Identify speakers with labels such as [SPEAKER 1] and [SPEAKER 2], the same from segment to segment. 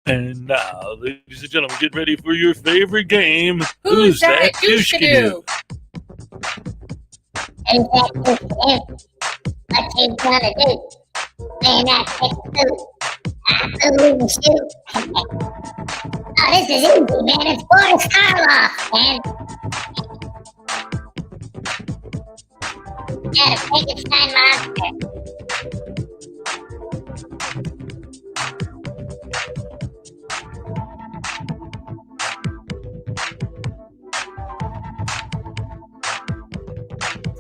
[SPEAKER 1] And now, ladies and gentlemen, get ready for your favorite game.
[SPEAKER 2] Who's that douche-canoe?
[SPEAKER 3] Who's that douche-canoe? What you gonna do? Man, that food. Food in the shoe. Oh, this is easy, man. It's Boris Karloff, man. Yeah, the Frankenstein monster.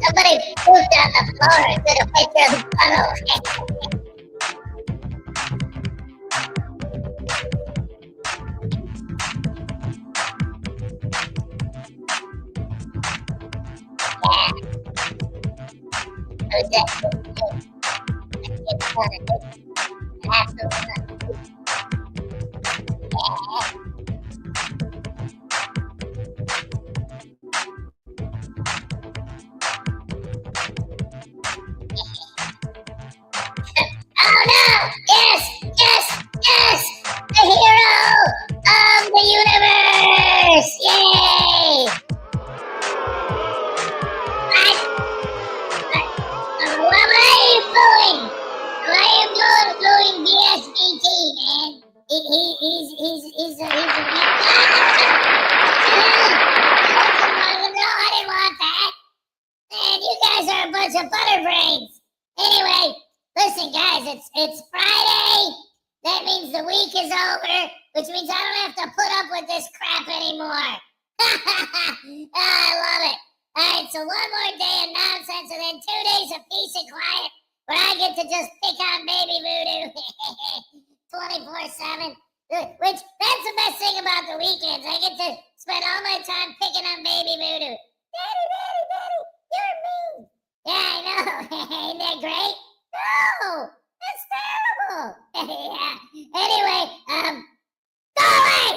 [SPEAKER 3] Somebody pooped on the floor and took a picture of the puddle. Oh no! Yes! The hero of the universe! Yay! What are you doing? Why are you doing DSBT, man? He's a No, I didn't want that. Man, you guys are a bunch of butterbrains. Anyway, listen, guys, it's Friday. That means the week is over, which means I don't have to put up with this crap anymore. I love it. All right, so one more day of nonsense and then 2 days of peace and quiet where I get to just pick on baby voodoo 24/7. Which, that's the best thing about the weekends. I get to spend all my time picking on baby voodoo. Daddy, you're mean. Yeah, I know. Ain't that great? No, that's terrible. Yeah. Anyway, go away.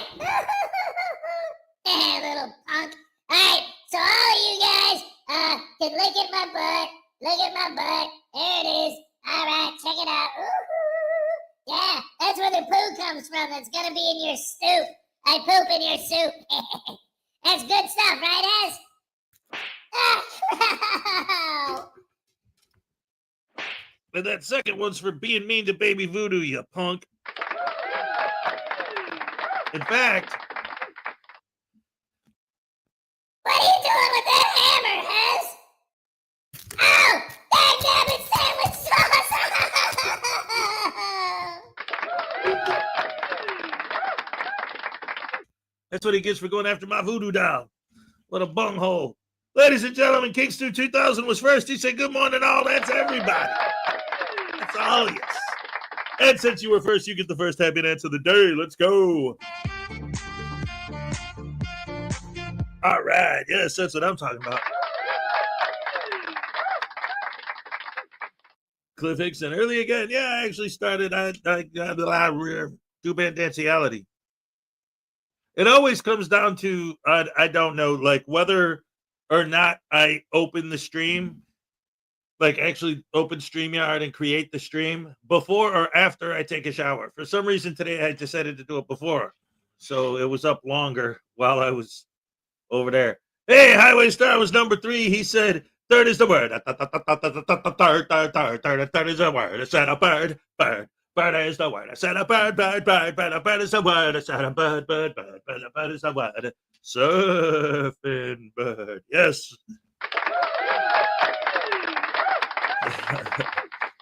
[SPEAKER 3] Little punk. All right, so all of you guys can look at my butt. Look at my butt. There it is. All right, check it out. Ooh, yeah, that's where the poo comes from. That's gonna be in your soup. I poop in your soup. That's good stuff, right, Ez?
[SPEAKER 1] And that second one's for being mean to baby voodoo, you punk. In fact,
[SPEAKER 3] what are you doing with that hammer, Hez? Oh, that sandwich sauce!
[SPEAKER 1] that's what he gets for going after my voodoo doll. What a bunghole. Ladies and gentlemen, Kingston 2000 was first. He said, good morning, all. That's everybody. That's all of you. And since you were first, you get the first happy dance of the day. Let's go. All right. Yes, that's what I'm talking about. Cliff Hickson, early again. Yeah, I actually started. I got a lot of two-band danciality. It always comes down to, I don't know, like whether or not I open the stream, like actually open StreamYard and create the stream before or after I take a shower. For some reason today, I decided to do it before. So it was up longer while I was over there. Hey, Highway Star was number 3. He said, third is the word. Third is the word. I said a bird. Bird is the word. I said a bird. Bird is the word. I said a bird. Bird is the word. Surfing bird. Yes.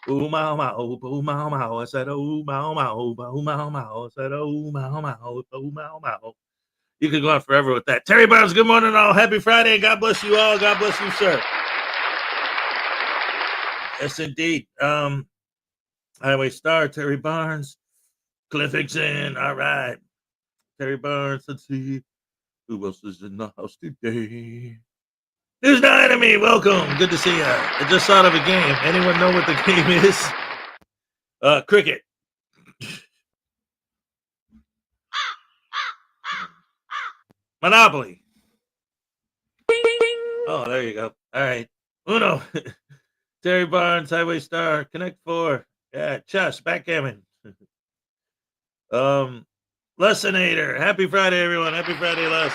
[SPEAKER 1] Ooh, mau, mau, boo, mau, mau. I said, ooh, mau, mau, boo, mau, mau. I said, ooh, mau, mau, boo, mau, mau. You could go on forever with that. Terry Barnes, good morning, all. Happy Friday. God bless you all. God bless you, sir. Yes, indeed. Highway Star, Terry Barnes, Cliff Hickson. All right. Terry Barnes, let's see. Who else is in the house today? There's no enemy. Welcome. Good to see you. I just thought of a game. Anyone know what the game is? Cricket. Monopoly. Oh, there you go. All right. Uno. Terry Barnes, Highway Star, Connect 4. Yeah, chess, backgammon. Lessinator. Happy Friday, everyone. Happy Friday, Les.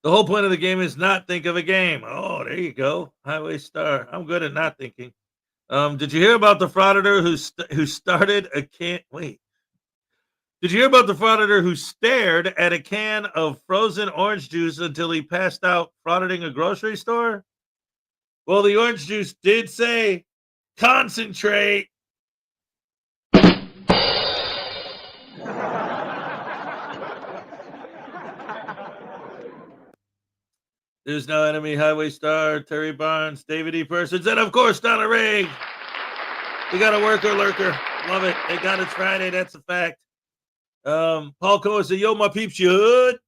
[SPEAKER 1] The whole point of the game is not think of a game. Oh, there you go. Highway Star. I'm good at not thinking. Did you hear about the frauditor who started a can? Wait. Did you hear about the frauditor who stared at a can of frozen orange juice until he passed out frauditing a grocery store? Well, the orange juice did say concentrate. There's no enemy. Highway Star, Terry Barnes, David E. Persons, and of course, Donna Rig. We got a worker lurker. Love it. They got it Friday. That's a fact. Paul Cohen said, yo, my peeps, you hood.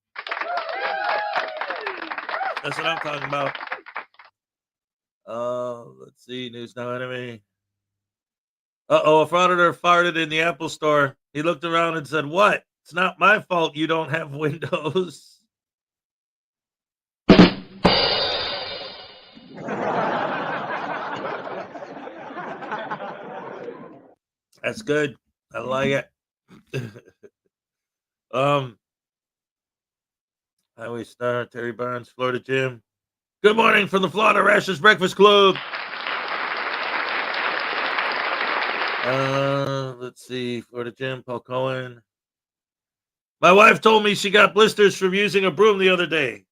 [SPEAKER 1] That's what I'm talking about. Let's see. News No Enemy. Uh-oh, a frauditor farted in the Apple store. He looked around and said, what? It's not my fault you don't have windows. That's good. I like it. Highway Star, Terry Barnes, Florida Jim. Good morning from the Florida Rashes Breakfast Club. Let's see. Florida Jim, Paul Cohen. My wife told me she got blisters from using a broom the other day.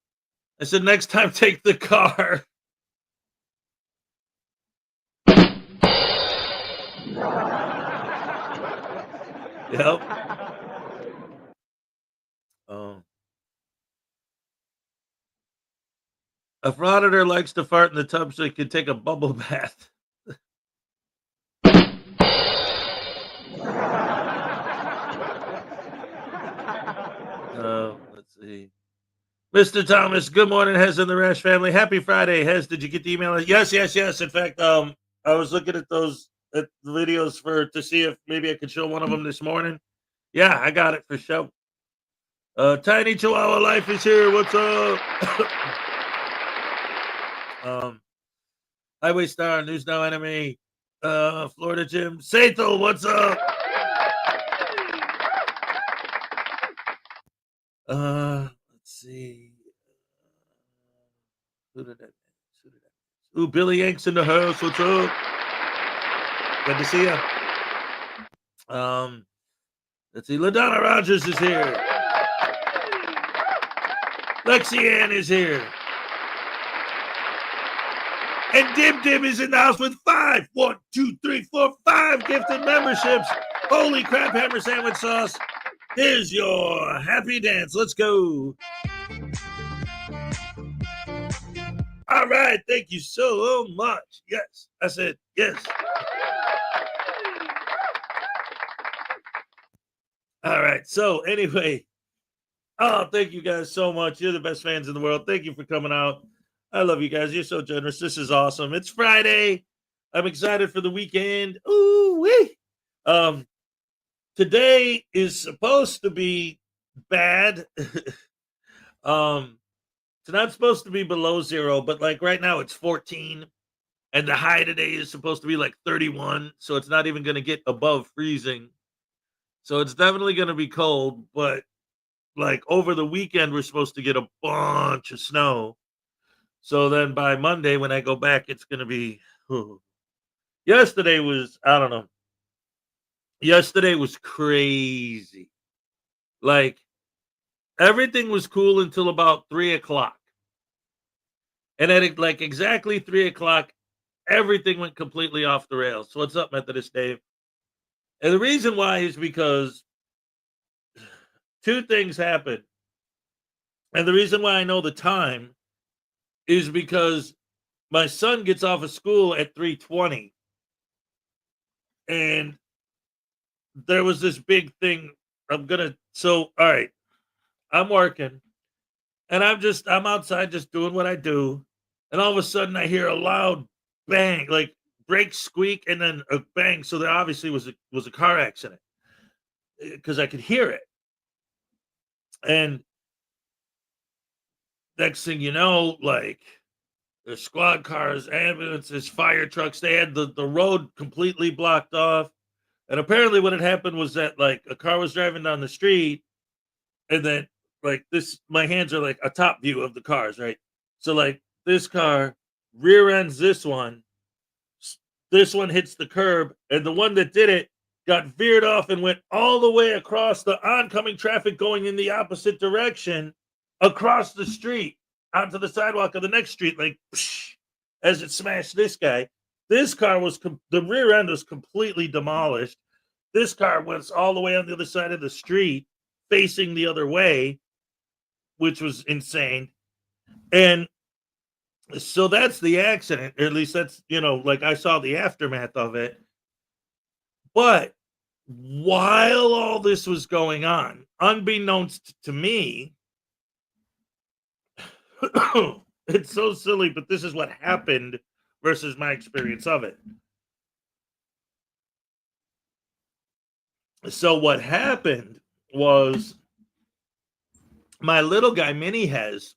[SPEAKER 1] I said, next time, take the car. Yep. A frauditor likes to fart in the tub so he can take a bubble bath. Let's see. Mr. Thomas, good morning, Hez and the Rash family. Happy Friday. Hez, did you get the email? Yes. In fact, I was looking at those videos to see if maybe I could show one of them this morning. Yeah, I got it for sure. Tiny Chihuahua Life is here. What's up? Highway Star, News Now Enemy, Florida Jim, Sathel, what's up? Let's see. Who did that? Ooh, Billy Yanks in the house. What's up? Good to see you. Let's see. LaDonna Rogers is here. Lexi Ann is here. And Dim Dim is in the house with 5 gifted memberships. Holy crap, hammer sandwich sauce. Here's your happy dance. Let's go. All right. Thank you so much. Yes. I said yes. All right. So anyway, thank you guys so much. You're the best fans in the world. Thank you for coming out. I love you guys. You're so generous. This is awesome. It's Friday. I'm excited for the weekend. Ooh wee. Today is supposed to be bad. It's not supposed to be below 0, but like right now it's 14, and the high today is supposed to be like 31, so it's not even going to get above freezing. So it's definitely going to be cold, but like over the weekend we're supposed to get a bunch of snow. So then by Monday when I go back, it's going to be. Yesterday was, I don't know. Yesterday was crazy. Like everything was cool until about 3:00. And at like exactly 3:00, everything went completely off the rails. So what's up, Methodist Dave? And the reason why is because 2 things happened. And the reason why I know the time is because my son gets off of school at 3:20. And there was this big thing. All right, I'm working and I'm outside just doing what I do. And all of a sudden I hear a loud bang, like brakes squeak and then a bang. So there obviously was a car accident because I could hear it. And next thing you know, like There's squad cars, ambulances, fire trucks. They had the road completely blocked off. And apparently what had happened was that like a car was driving down the street, and then like this, my hands are like a top view of the cars, right? So like this car rear ends this one hits the curb, and the one that did it got veered off and went all the way across the oncoming traffic going in the opposite direction across the street onto the sidewalk of the next street, like as it smashed this guy. This car was the rear end was completely demolished. This car went all the way on the other side of the street, facing the other way, which was insane. And so that's the accident, or at least that's, like I saw the aftermath of it. But while all this was going on, unbeknownst to me, it's so silly, but this is what happened versus my experience of it. So what happened was my little guy, Minnie, has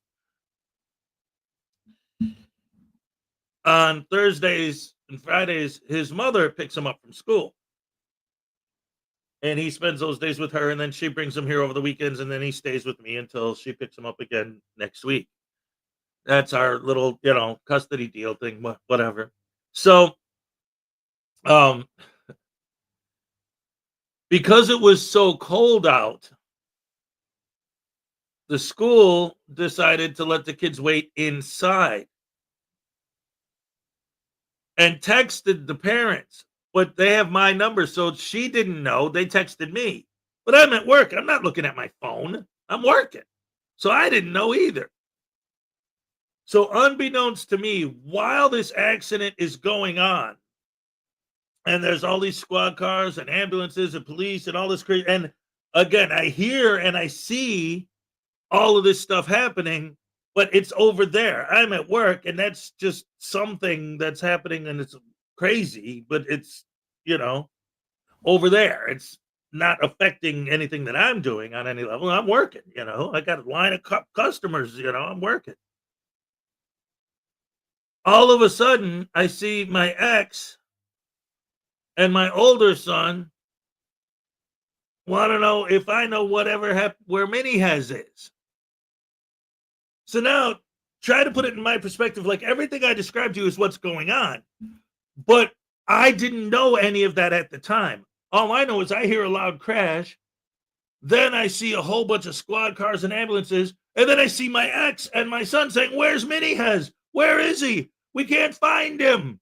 [SPEAKER 1] on Thursdays and Fridays, his mother picks him up from school. And he spends those days with her, and then she brings him here over the weekends, and then he stays with me until she picks him up again next week. That's our little, custody deal thing, whatever. So, because it was so cold out, the school decided to let the kids wait inside and texted the parents, but they have my number, so she didn't know. They texted me, but I'm at work. I'm not looking at my phone. I'm working. So I didn't know either. So unbeknownst to me, while this accident is going on, and there's all these squad cars and ambulances and police and all this crazy, and again, I hear and I see all of this stuff happening, but it's over there. I'm at work, and that's just something that's happening, and it's crazy, but it's, over there. It's not affecting anything that I'm doing on any level. I'm working, I got a line of customers, I'm working. All of a sudden, I see my ex and my older son want to know if I know whatever happened where Minnie has is. So now try to put it in my perspective, like everything I described to you is what's going on. But I didn't know any of that at the time. All I know is I hear a loud crash. Then I see a whole bunch of squad cars and ambulances. And then I see my ex and my son saying, "Where's Minnie has? Where is he? We can't find him."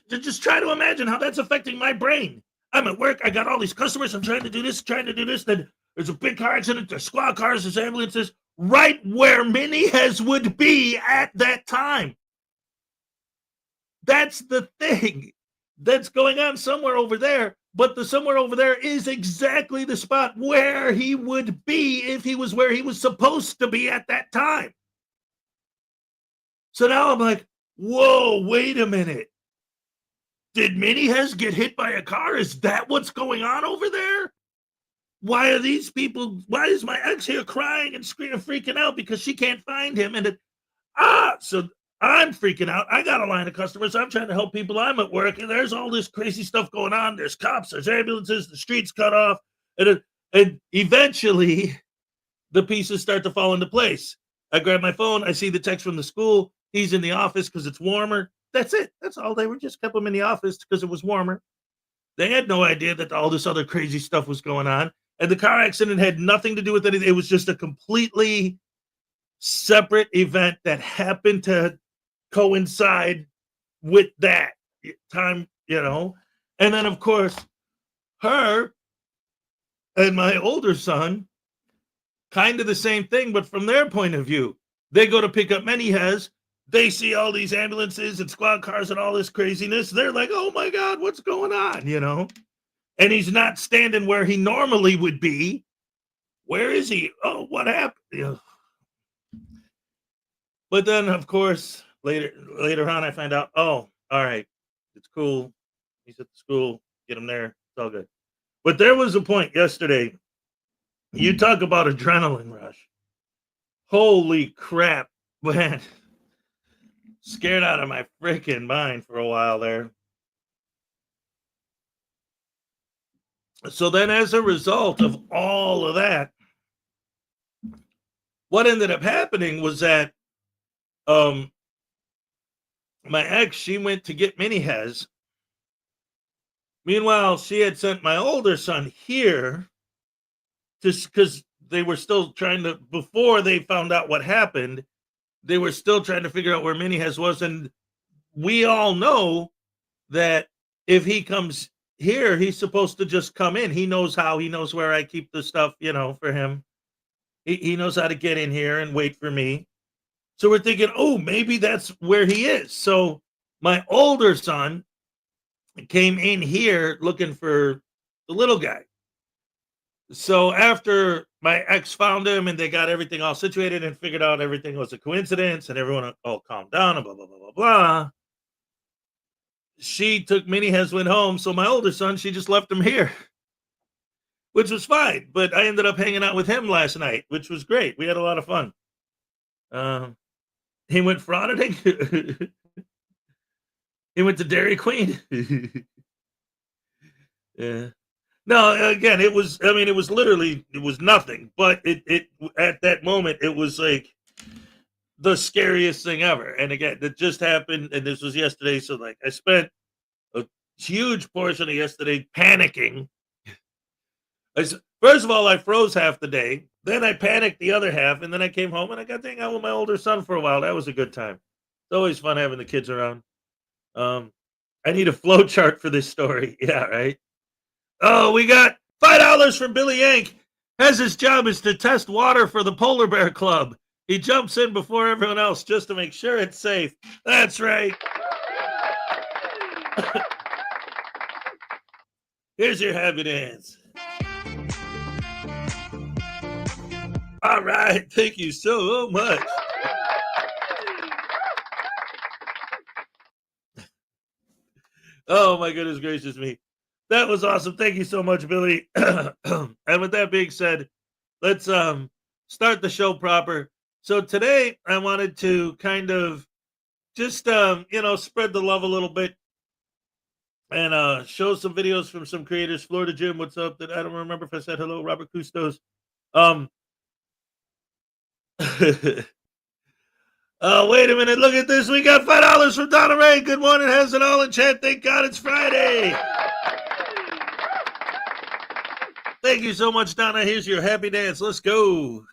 [SPEAKER 1] Just try to imagine how that's affecting my brain. I'm at work. I got all these customers. I'm trying to do this. Then there's a big car accident. There's squad cars. There's ambulances right where Minnie has would be at that time. That's the thing that's going on somewhere over there. But the somewhere over there is exactly the spot where he would be if he was where he was supposed to be at that time. So now I'm like, whoa, wait a minute. Did Minnie has get hit by a car? Is that what's going on over there? Why are these people, why is my ex here crying and screaming, freaking out because she can't find him? And so I'm freaking out. I got a line of customers. I'm trying to help people. I'm at work, and there's all this crazy stuff going on. There's cops, there's ambulances, the street's cut off. And eventually, the pieces start to fall into place. I grab my phone. I see the text from the school. He's in the office because it's warmer. That's it. That's all. They were just kept him in the office because it was warmer. They had no idea that all this other crazy stuff was going on. And the car accident had nothing to do with anything. It was just a completely separate event that happened to coincide with that time, And then, of course, her and my older son, kind of the same thing, but from their point of view. They go to pick up Minnie has. They see all these ambulances and squad cars and all this craziness. They're like, oh my God, what's going on? And he's not standing where he normally would be. Where is he? Oh, what happened? But then, of course, later on, I find out, oh, all right, it's cool. He's at the school. Get him there. It's all good. But there was a point yesterday. You talk about adrenaline rush. Holy crap, man. Scared out of my freaking mind for a while there. So then as a result of all of that, what ended up happening was that my ex, she went to get mini Hez. Meanwhile, she had sent my older son here just because they were still trying to, before they found out what happened, they were still trying to figure out where mini Hez was. And we all know that if he comes here, he's supposed to just come in. He knows how, he knows where I keep the stuff, for him. He knows how to get in here and wait for me. So we're thinking, oh, maybe that's where he is. So my older son came in here looking for the little guy. So after my ex found him and they got everything all situated and figured out everything was a coincidence and everyone all calmed down and blah, blah, blah, blah, blah, she took mini Hez, went home. So my older son, she just left him here, which was fine. But I ended up hanging out with him last night, which was great. We had a lot of fun. He went frauditing. He went to Dairy Queen. Yeah. No, again, it was literally, it was nothing. But it at that moment, it was like the scariest thing ever. And again, it just happened. And this was yesterday. So like I spent a huge portion of yesterday panicking. First of all, I froze half the day. Then I panicked the other half. And then I came home and I got to hang out with my older son for a while. That was a good time. It's always fun having the kids around. I need a flow chart for this story. Yeah, right. Oh, we got $5 from Billy Yank. Hez's job is to test water for the Polar Bear Club. He jumps in before everyone else just to make sure it's safe. That's right. Here's your happy dance. All right. Thank you so much. Oh, my goodness gracious me. That was awesome. Thank you so much, Billy. And with that being said, let's start the show proper. So today I wanted to kind of just spread the love a little bit and show some videos from some creators. Florida Jim, what's up? I don't remember if I said hello. Robert Custos. Wait a minute. Look at this. We got $5 from Donna Ray. Good morning. How's it all in chat? Thank God it's Friday. Thank you so much, Donna. Here's your happy dance. Let's go.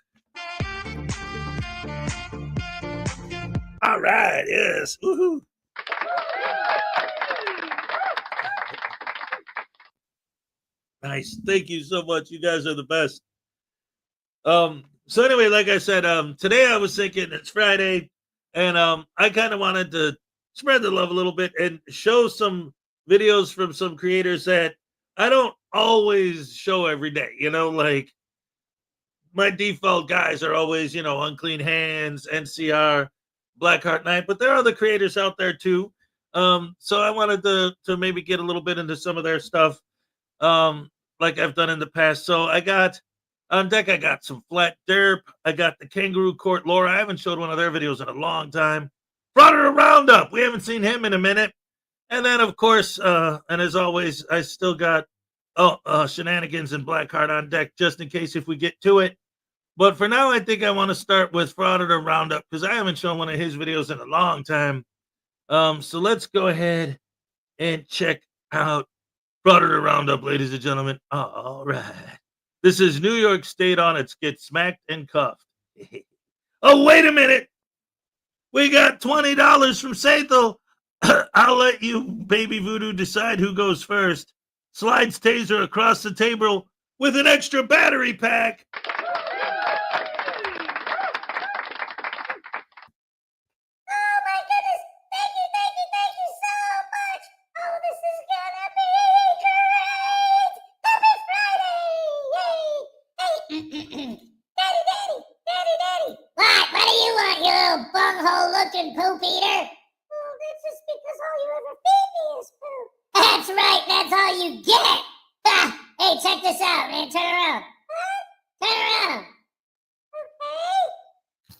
[SPEAKER 1] All right. Yes. Woohoo. Nice. Thank you so much. You guys are the best. So anyway, like I said, today I was thinking it's Friday, and I kind of wanted to spread the love a little bit and show some videos from some creators that I don't always show every day. Like my default guys are always, Unclean Hands, NCR, Blackheart Knight, but there are other creators out there too. So I wanted to maybe get a little bit into some of their stuff, like I've done in the past. So I got on deck, I got some Flat Derp. I got the Kangaroo Court Laura. I haven't showed one of their videos in a long time. Frauditor Roundup. We haven't seen him in a minute. And then, of course, and as always, I still got Shenanigans and Blackheart on deck just in case if we get to it. But for now, I think I want to start with Frauditor Roundup because I haven't shown one of his videos in a long time. So let's go ahead and check out Frauditor Roundup, ladies and gentlemen. All right. This is New York State Audits get smacked and cuffed. Oh, wait a minute. We got $20 from Sethel. I'll let you, Baby Voodoo, decide who goes first. Slides taser across the table with an extra battery pack.
[SPEAKER 3] Oh my goodness. Thank you so much. Oh, this is gonna be great. Happy Friday. Yay. Daddy. What do you want, you little bunghole looking poop eater? Oh, that's just because all you ever feed me is poop. That's right, that's all you get. Hey, check this out, man. Turn around. What? Turn around. Okay.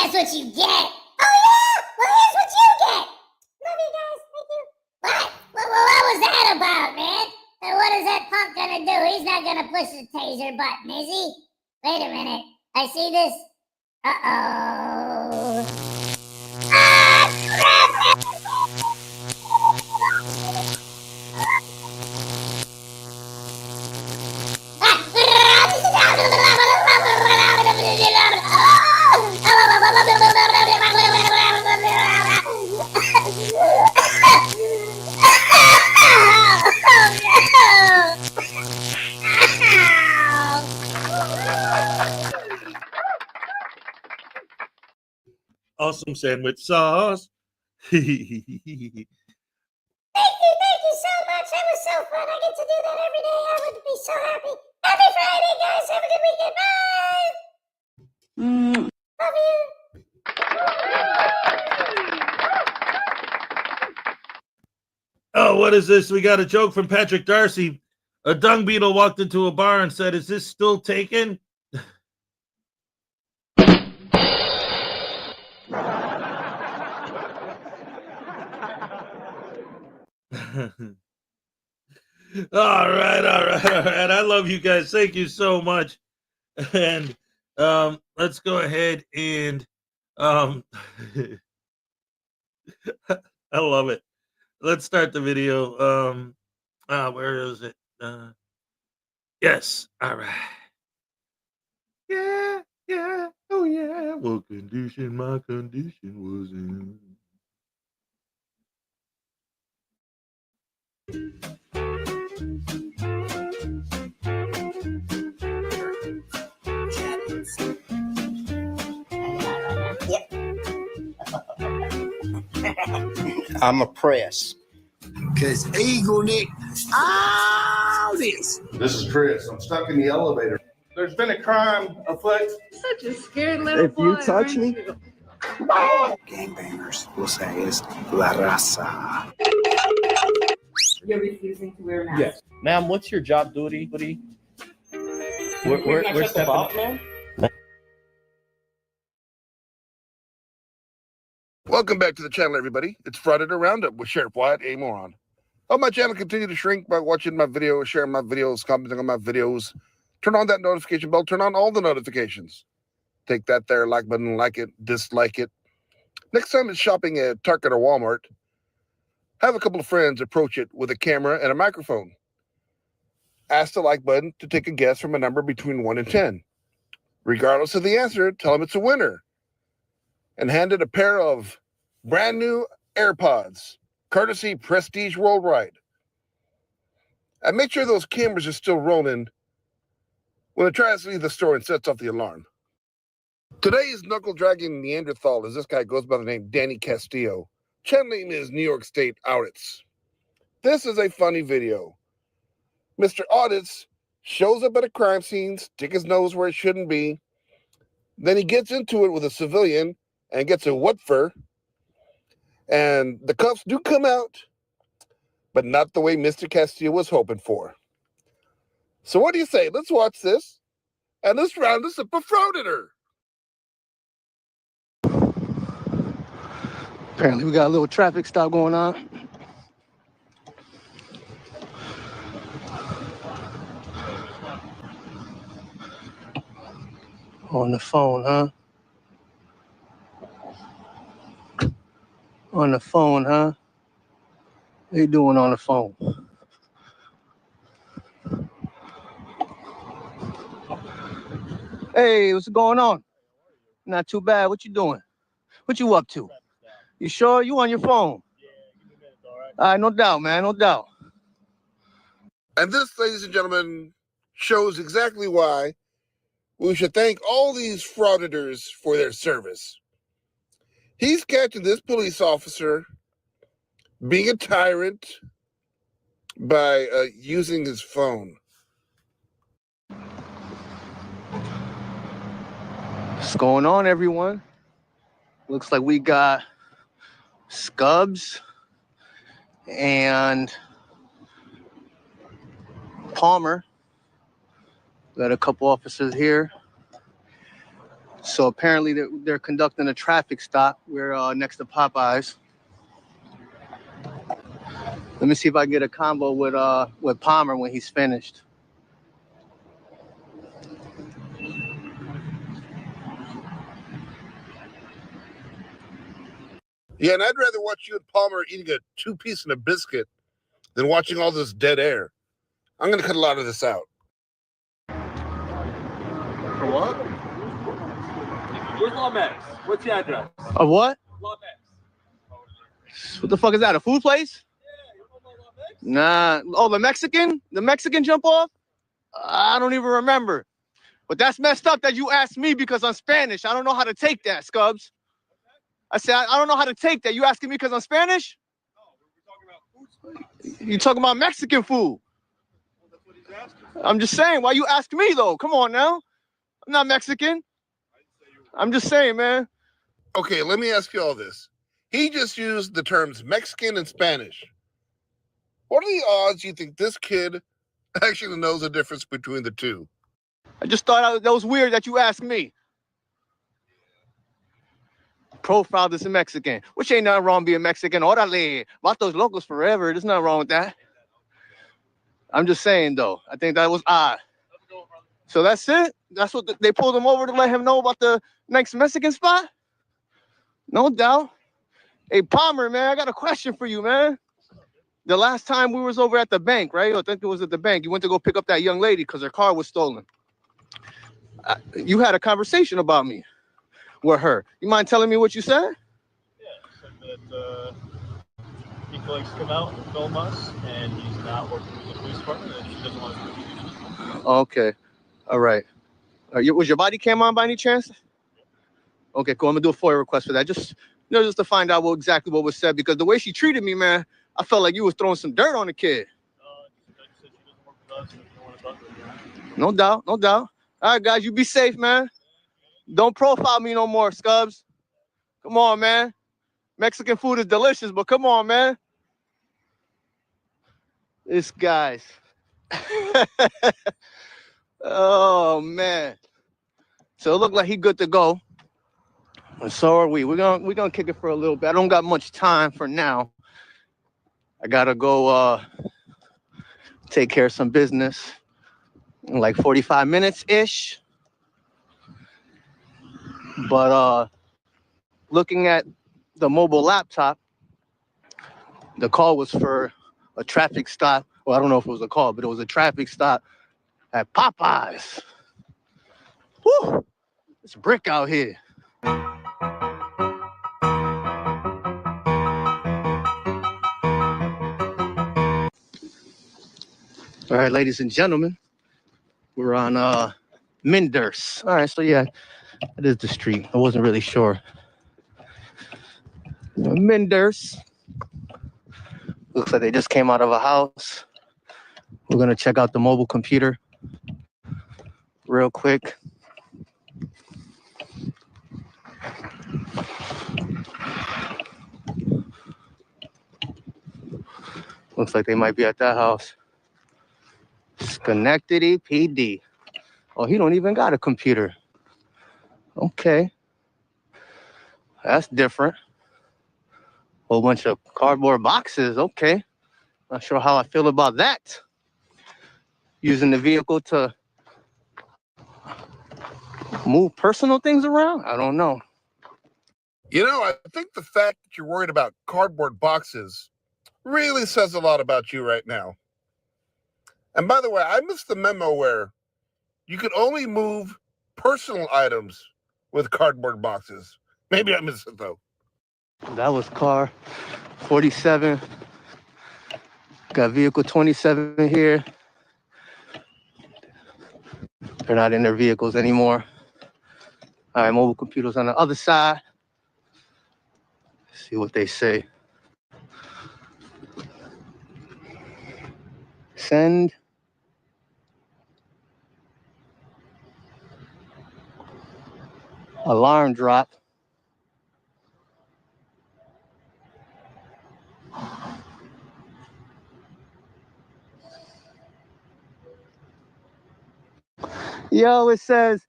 [SPEAKER 3] that's what you get. Oh yeah, well here's what you get. Love you guys, thank you. What was that about, man? And what is that punk gonna do? He's not gonna push the taser button, is he? Wait a minute, I see this. Uh-oh. Ah, crap!
[SPEAKER 1] Awesome sandwich sauce.
[SPEAKER 3] Thank you so much. That was so fun. I get to do that every day. I would be so happy. Happy Friday, guys. Have a good weekend. Bye. Love you.
[SPEAKER 1] Oh, what is this? We got a joke from Patrick Darcy. A dung beetle walked into a bar and said, "Is this still taken?" All right. I love you guys. Thank you so much. And let's go ahead and I love it. Let's start the video. Where is it? Yes. All right. Yeah. Oh yeah. What condition my condition was in.
[SPEAKER 4] I'm a press.
[SPEAKER 5] Cause Eagle need all this.
[SPEAKER 6] This is Chris. I'm stuck in the elevator. There's been a crime afoot.
[SPEAKER 2] Such a scared little
[SPEAKER 4] If
[SPEAKER 2] boy.
[SPEAKER 4] you touch me,
[SPEAKER 5] Gangbangers will say it's La Raza.
[SPEAKER 2] You're refusing to wear masks.
[SPEAKER 4] yes. Ma'am, what's your job duty? We're stepping out, ma'am.
[SPEAKER 6] Welcome back to the channel, everybody. It's Frauditor Roundup with Sheriff Wyatt A. Moron. Help my channel continue to shrink by watching my videos, sharing my videos, commenting on my videos. Turn on that notification bell. Turn on all the notifications. Take that there like button, like it, dislike it. Next time it's shopping at Target or Walmart, have a couple of friends approach it with a camera and a microphone. Ask the like button to take a guess from a number between 1 and 10. Regardless of the answer, tell them it's a winner. And hand it a pair of brand new AirPods, courtesy Prestige Worldwide. And make sure those cameras are still rolling when it tries to leave the store and sets off the alarm. Today's knuckle-dragging Neanderthal, as this guy goes by the name Danny Castillo, channeling his New York State audits. This is a funny video. Mr. Audits shows up at a crime scene, stick his nose where it shouldn't be. Then he gets into it with a civilian and gets a what for. And the cuffs do come out, but not the way Mr. Castillo was hoping for. So what do you say? Let's watch this, and let's round this up a Frauditor.
[SPEAKER 4] Apparently, we got a little traffic stop going on. On the phone, huh? On the phone, huh? What you doing on the phone? Hey, what's going on? Not too bad. What you doing? What you up to? You sure? You on your phone? Yeah, give me a minute, all right? No doubt, man, no doubt.
[SPEAKER 6] And this, ladies and gentlemen, shows exactly why we should thank all these frauditors for their service. He's catching this police officer being a tyrant by using his phone.
[SPEAKER 4] What's going on, everyone? Looks like we got Scubs and Palmer. Got a couple officers here. So apparently they're conducting a traffic stop. We're next to Popeyes. Let me see if I can get a combo with Palmer when he's finished.
[SPEAKER 6] Yeah, and I'd rather watch you and Palmer eating a 2-piece and a biscuit than watching all this dead air. I'm going to cut a lot of this out.
[SPEAKER 4] For what?
[SPEAKER 7] Where's Lamex? What's the address?
[SPEAKER 4] Of what?
[SPEAKER 7] Lamex.
[SPEAKER 4] What the fuck is that? A food place?
[SPEAKER 7] Yeah, you don't know Lamex?
[SPEAKER 4] Nah. Oh, the Mexican? The Mexican jump off? I don't even remember. But that's messed up that you asked me because I'm Spanish. I don't know how to take that, Scubs. I said, I don't know how to take that. You asking me because I'm Spanish?
[SPEAKER 7] No, we're talking about food.
[SPEAKER 4] You talking about Mexican food.
[SPEAKER 7] Well, that's what he's asking.
[SPEAKER 4] I'm just saying, why you asking me though? Come on now. I'm not Mexican. I'm just saying, man.
[SPEAKER 6] Okay, let me ask you all this. He just used the terms Mexican and Spanish. What are the odds you think this kid actually knows the difference between the two?
[SPEAKER 4] I just thought that was weird that you asked me. Profile this in Mexican, which ain't nothing wrong being Mexican. Orale, vatos locos forever. There's nothing wrong with that. I'm just saying though, I think that was odd. So that's it? That's what they pulled him over to let him know about the next Mexican spot? No doubt. Hey, Palmer, man, I got a question for you, man. The last time we was over at the bank, right? I think it was at the bank. You went to go pick up that young lady because her car was stolen. You had a conversation about me with her. You mind telling me what you said?
[SPEAKER 7] Yeah, said that he likes to come out and film us, and he's not working with the police department, and she doesn't want to.
[SPEAKER 4] Okay. All right. Was your body cam on by any chance? Okay, cool. I'm gonna do a FOIA request for that. Just to find out exactly what was said, because the way she treated me, man, I felt like you was throwing some dirt on the kid.
[SPEAKER 7] I just said she doesn't work with us, and if you don't want to talk to her.
[SPEAKER 4] No doubt, no doubt. All right, guys, you be safe, man. Don't profile me no more, Scubs. Come on, man. Mexican food is delicious, but come on, man. This guy's. Oh man. So it looked like he good to go. And so are we. We're gonna kick it for a little bit. I don't got much time for now. I gotta go take care of some business in like 45 minutes-ish. But looking at the mobile laptop, the call was for a traffic stop. Well, I don't know if it was a call, but it was a traffic stop at Popeyes. Woo! It's brick out here. All right, ladies and gentlemen, we're on Minders. All right, so yeah, it is the street. I wasn't really sure. Minders. Looks like they just came out of a house. We're gonna check out the mobile computer real quick. Looks like they might be at that house. Schenectady PD. Oh, he don't even got a computer. Okay. That's different. Whole bunch of cardboard boxes. Okay. Not sure how I feel about that. Using the vehicle to move personal things around? I don't know.
[SPEAKER 6] You know, I think the fact that you're worried about cardboard boxes really says a lot about you right now. And by the way, I missed the memo where you could only move personal items with cardboard boxes. Maybe I missed it, though.
[SPEAKER 4] That was car 47. Got vehicle 27 here. They're not in their vehicles anymore. All right, mobile computers on the other side. Let's see what they say. Send. Alarm drop. Yo, it says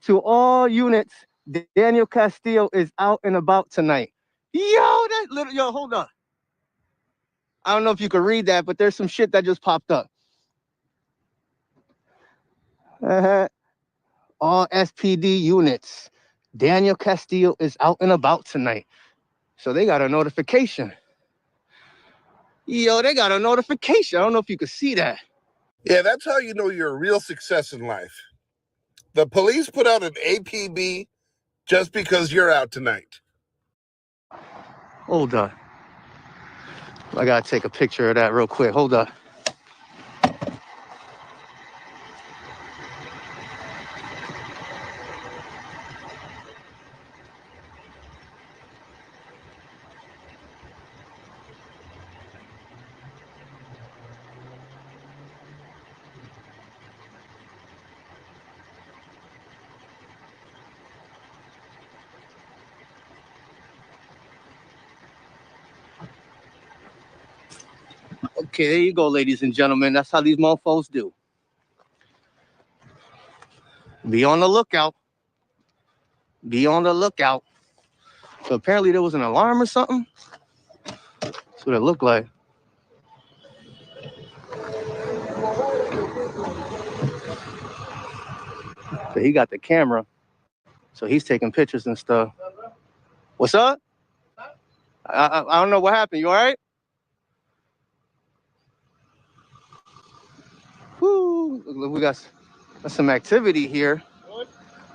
[SPEAKER 4] To all units, Daniel Castillo is out and about tonight. Yo, that little, yo, hold on. I don't know if you can read that, but there's some shit that just popped up. All SPD units, Daniel Castillo is out and about tonight. So they got a notification. Yo, they got a notification. I don't know if you could see that.
[SPEAKER 6] Yeah, that's how you know you're a real success in life. The police put out an APB just because you're out tonight.
[SPEAKER 4] Hold on. I gotta take a picture of that real quick. Hold on. Okay, there you go, ladies and gentlemen. That's how these mofos do. Be on the lookout. Be on the lookout. So apparently there was an alarm or something. That's what it looked like. So he got the camera. So he's taking pictures and stuff. What's up? I don't know what happened. You all right? Woo, look, we got some activity here.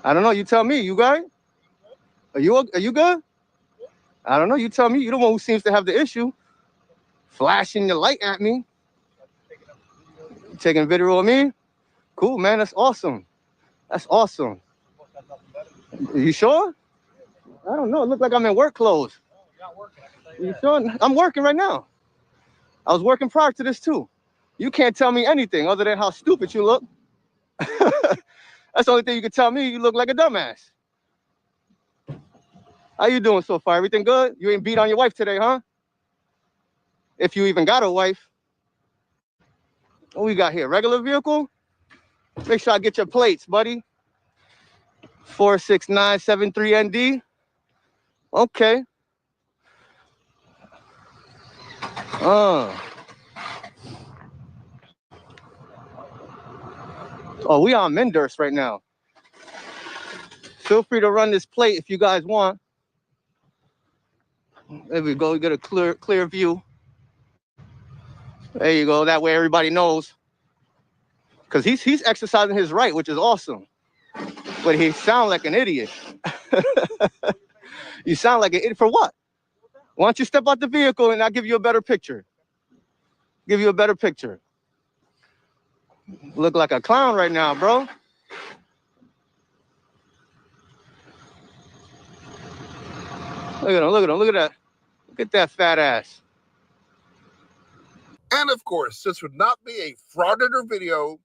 [SPEAKER 4] I don't know. You tell me. You got it? Are you good? I don't know. You tell me. You're the one who seems to have the issue. Flashing the light at me. You taking a video of me? Cool, man. That's awesome. That's awesome. You sure? I don't know. It looked like I'm in work clothes. You sure? I'm working right now. I was working prior to this too. You can't tell me anything other than how stupid you look. That's the only thing you can tell me. You look like a dumbass. How you doing so far? Everything good? You ain't beat on your wife today, huh? If you even got a wife. What we got here? Regular vehicle? Make sure I get your plates, buddy. 46973ND. Okay. Oh, we on Mendurst right now. Feel free to run this plate if you guys want. There we go. We get a clear view. There you go. That way everybody knows. Because he's exercising his right, which is awesome. But he sounds like an idiot. You sound like an idiot for what? Why don't you step out the vehicle and I'll give you a better picture? Give you a better picture. Look like a clown right now, bro. Look at him, look at him, look at that. Look at that fat ass.
[SPEAKER 6] And of course, this would not be a Frauditor video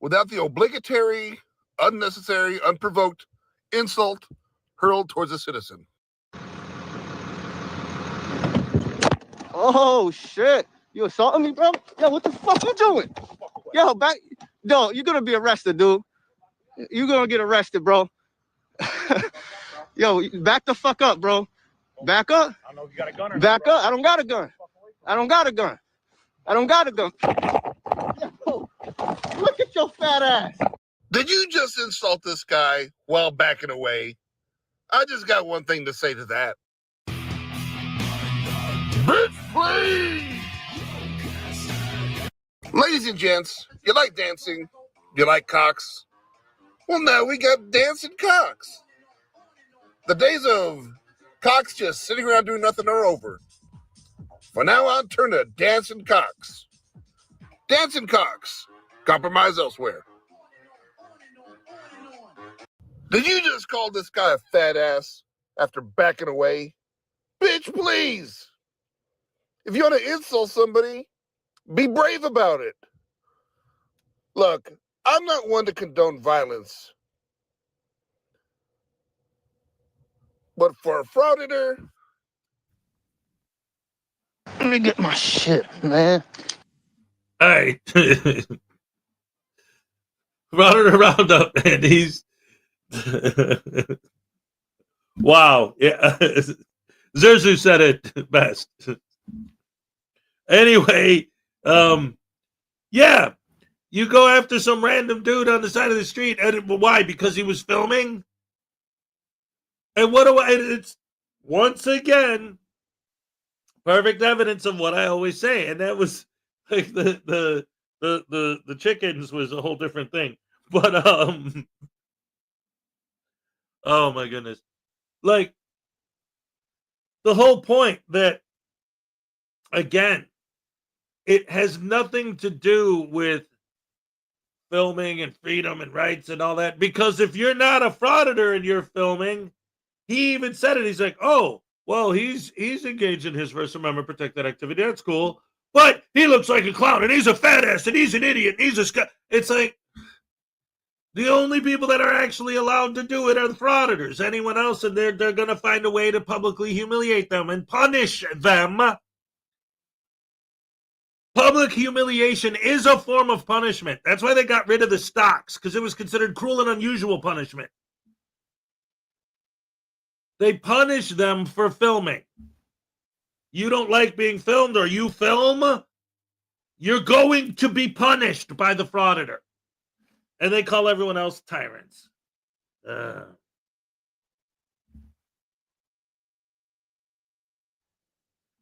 [SPEAKER 6] without the obligatory, unnecessary, unprovoked insult hurled towards a citizen.
[SPEAKER 4] Oh, shit. You assaulting me, bro? Yo, what the fuck you doing? Yo, back. Yo, you're going to be arrested, dude. You're going to get arrested, bro. Yo, back the fuck up, bro. Back up.
[SPEAKER 7] I don't know if you got a gun or
[SPEAKER 4] Back up. I don't got a gun. I don't got a gun. I don't got a gun. Yo, look at your fat ass.
[SPEAKER 6] Did you just insult this guy while backing away? I just got one thing to say to that. Bitch, please! Ladies and gents, you like dancing? You like cocks? Well, now we got dancing cocks. The days of cocks just sitting around doing nothing are over. From now on, turn to dancing cocks. Dancing cocks. Compromise elsewhere. Did you just call this guy a fat ass after backing away? Bitch, please. If you want to insult somebody, be brave about it. Look, I'm not one to condone violence. But for a frauditor...
[SPEAKER 4] Let me get my shit, man.
[SPEAKER 1] All right. Frauditor Roundup, and he's Wow. Yeah. Zerzu said it best. Anyway, yeah, you go after some random dude on the side of the street. And why? Because he was filming? And what do I, it's once again, perfect evidence of what I always say. And that was like the chickens was a whole different thing. But, oh my goodness. Like, the whole point that, again, it has nothing to do with filming and freedom and rights and all that. Because if you're not a frauditor and you're filming, he even said it. He's like, oh, well, he's engaged in his First Amendment protected activity. That's cool. But he looks like a clown and he's a fat ass and he's an idiot and he's a sc-. It's like the only people that are actually allowed to do it are the frauditors. Anyone else, and they're going to find a way to publicly humiliate them and punish them. Public humiliation is a form of punishment. That's why they got rid of the stocks, because it was considered cruel and unusual punishment. They punish them for filming. You don't like being filmed or you film, you're going to be punished by the frauditor. And they call everyone else tyrants.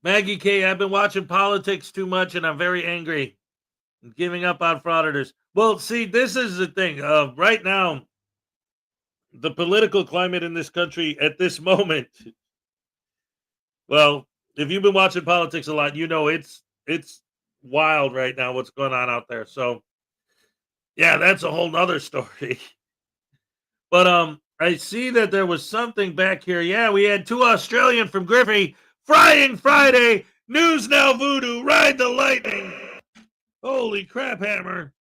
[SPEAKER 1] Maggie K, I've been watching politics too much and I'm very angry. I'm giving up on frauditors. Well, see, this is the thing. Right now, the political climate in this country at this moment, well, if you've been watching politics a lot, you know it's wild right now what's going on out there. So, yeah, that's a whole nother story. But I see that there was something back here. Yeah, we had 2 Australian from Griffey. Frying Friday, News Now Voodoo, Ride the Lightning. Holy crap, Hammer.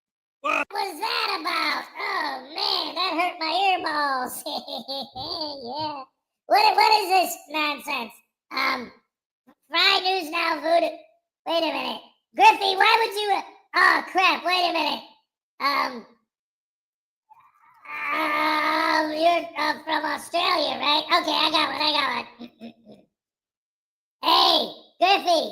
[SPEAKER 3] What was that about? Oh man, that hurt my earballs. Yeah. What is this nonsense? Fry News Now Voodoo. Wait a minute. Griffey, why would you oh crap, wait a minute. You're from Australia, right? Okay, I got one. Hey, Griffey.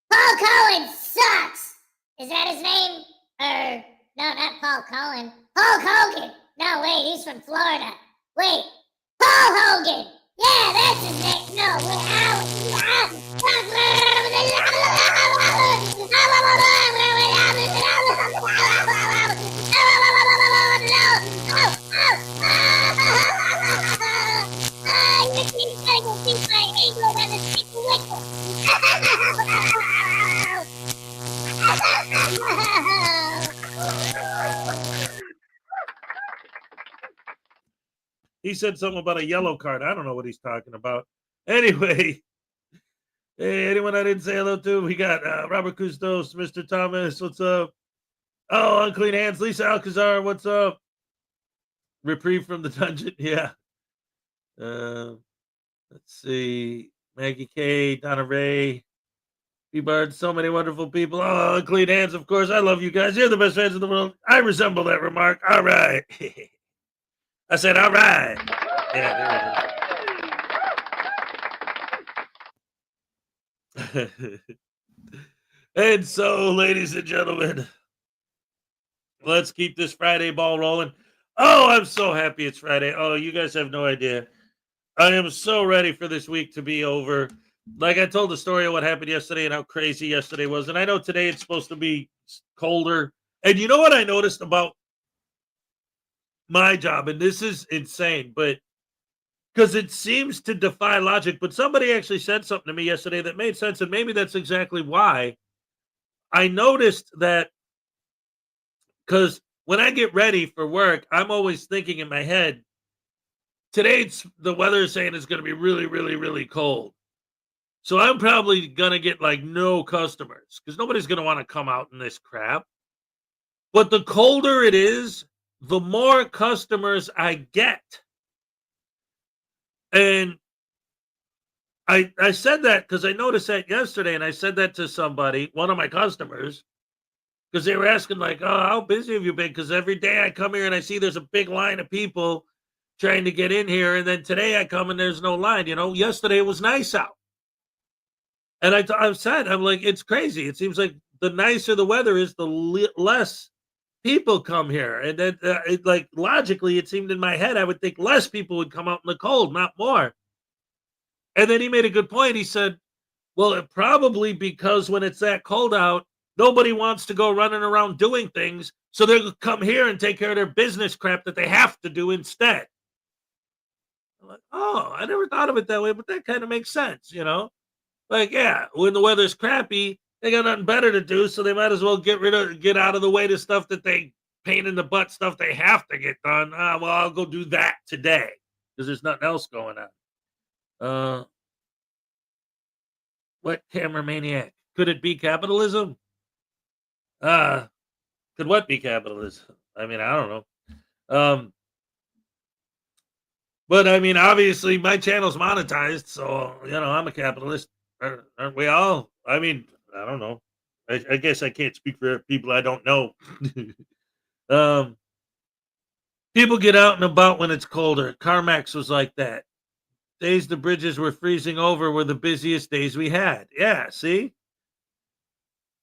[SPEAKER 3] Paul Cohen sucks. Is that his name? Or no, not Paul Cohen. Hulk Hogan. No, wait, he's from Florida. Wait, Paul Hogan. Yeah, that's his name. No,
[SPEAKER 1] He said something about a yellow card. I don't know what he's talking about. Anyway, hey, anyone I didn't say hello to? We got Robert Custos, Mr. Thomas. What's up? Oh, Unclean Hands, Lisa Alcazar. What's up? Reprieve from the dungeon. Yeah. Let's see. Maggie K, Donna Ray, B-Bard, so many wonderful people. Oh, Unclean Hands, of course. I love you guys. You're the best fans in the world. I resemble that remark. All right. I said, all right. Yeah, there it is. And so, ladies and gentlemen, let's keep this Friday ball rolling. Oh, I'm so happy it's Friday. Oh, you guys have no idea. I am so ready for this week to be over. Like I told the story of what happened yesterday and how crazy yesterday was. And I know today it's supposed to be colder. And you know what I noticed about my job? And this is insane, but because it seems to defy logic. But somebody actually said something to me yesterday that made sense. And maybe that's exactly why I noticed that, because when I get ready for work, I'm always thinking in my head, today the weather is saying it's going to be really, really, really cold. So I'm probably going to get like no customers because nobody's going to want to come out in this crap. But the colder it is, the more customers I get. And I said that because I noticed that yesterday, and I said that to somebody, one of my customers, because they were asking like, oh, how busy have you been? Because every day I come here and I see there's a big line of people trying to get in here. And then today I come and there's no line. Yesterday it was nice out. And I've said, I'm like, it's crazy. It seems like the nicer the weather is, the less people come here. And then, logically, it seemed in my head, I would think less people would come out in the cold, not more. And then he made a good point. He said, well, it probably because when it's that cold out, nobody wants to go running around doing things. So they'll come here and take care of their business crap that they have to do instead. I'm like, oh, I never thought of it that way, but that kind of makes sense, Like, yeah, when the weather's crappy, they got nothing better to do, so they might as well get out of the way to stuff that they pain in the butt stuff they have to get done. Well, I'll go do that today because there's nothing else going on. What camera maniac? Could it be capitalism? Could what be capitalism? I mean, I don't know. But I mean, obviously, my channel's monetized, so I'm a capitalist. Aren't we all? I mean, I don't know. I guess I can't speak for people I don't know. People get out and about when it's colder. CarMax was like that. Days the bridges were freezing over were the busiest days we had. Yeah, see?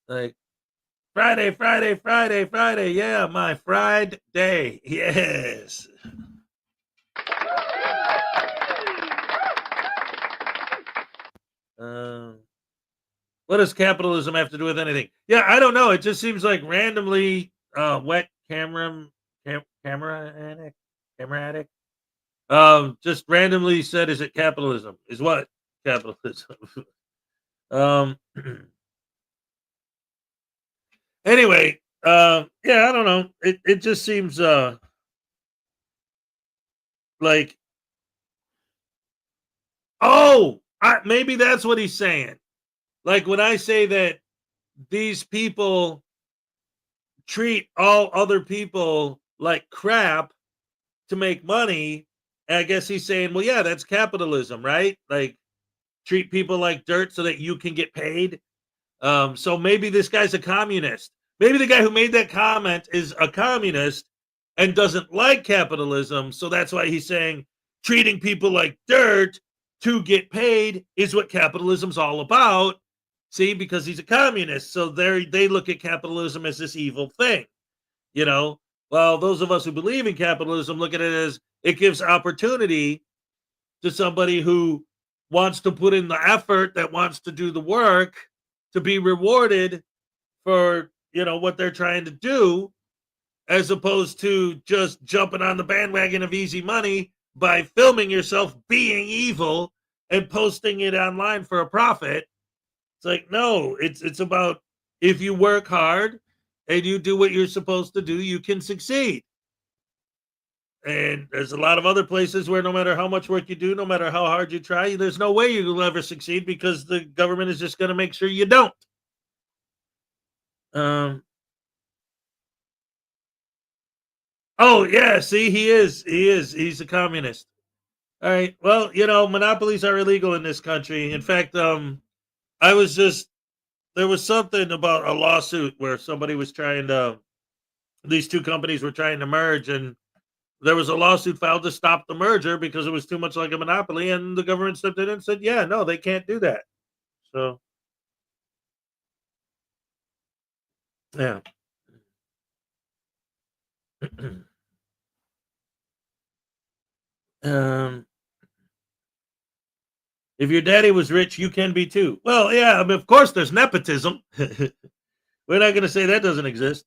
[SPEAKER 1] Like, Friday, Friday, Friday, Friday. Yeah, my fried day. Yes. What does capitalism have to do with anything? Yeah, I don't know. It just seems like randomly wet camera addict. Just randomly said, is it capitalism? Is what capitalism? Anyway, yeah, I don't know. It just seems like, maybe that's what he's saying. Like when I say that these people treat all other people like crap to make money, I guess he's saying, well, yeah, that's capitalism, right? Like treat people like dirt so that you can get paid. So maybe this guy's a communist. Maybe the guy who made that comment is a communist and doesn't like capitalism. So that's why he's saying treating people like dirt to get paid is what capitalism's all about. See, because he's a communist. So they look at capitalism as this evil thing. Well, those of us who believe in capitalism look at it as it gives opportunity to somebody who wants to put in the effort, that wants to do the work, to be rewarded for what they're trying to do, as opposed to just jumping on the bandwagon of easy money by filming yourself being evil and posting it online for a profit. It's like, no, it's about if you work hard and you do what you're supposed to do, you can succeed. And there's a lot of other places where no matter how much work you do, no matter how hard you try, there's no way you'll ever succeed because the government is just going to make sure you don't. Oh, yeah, see, he's a communist. All right. Well, monopolies are illegal in this country. In fact, there was something about a lawsuit where somebody was these two companies were trying to merge, and there was a lawsuit filed to stop the merger because it was too much like a monopoly, and the government stepped in and said, yeah, no, they can't do that. So, yeah. If your daddy was rich, you can be too. Well, yeah, I mean, of course there's nepotism. We're not going to say that doesn't exist.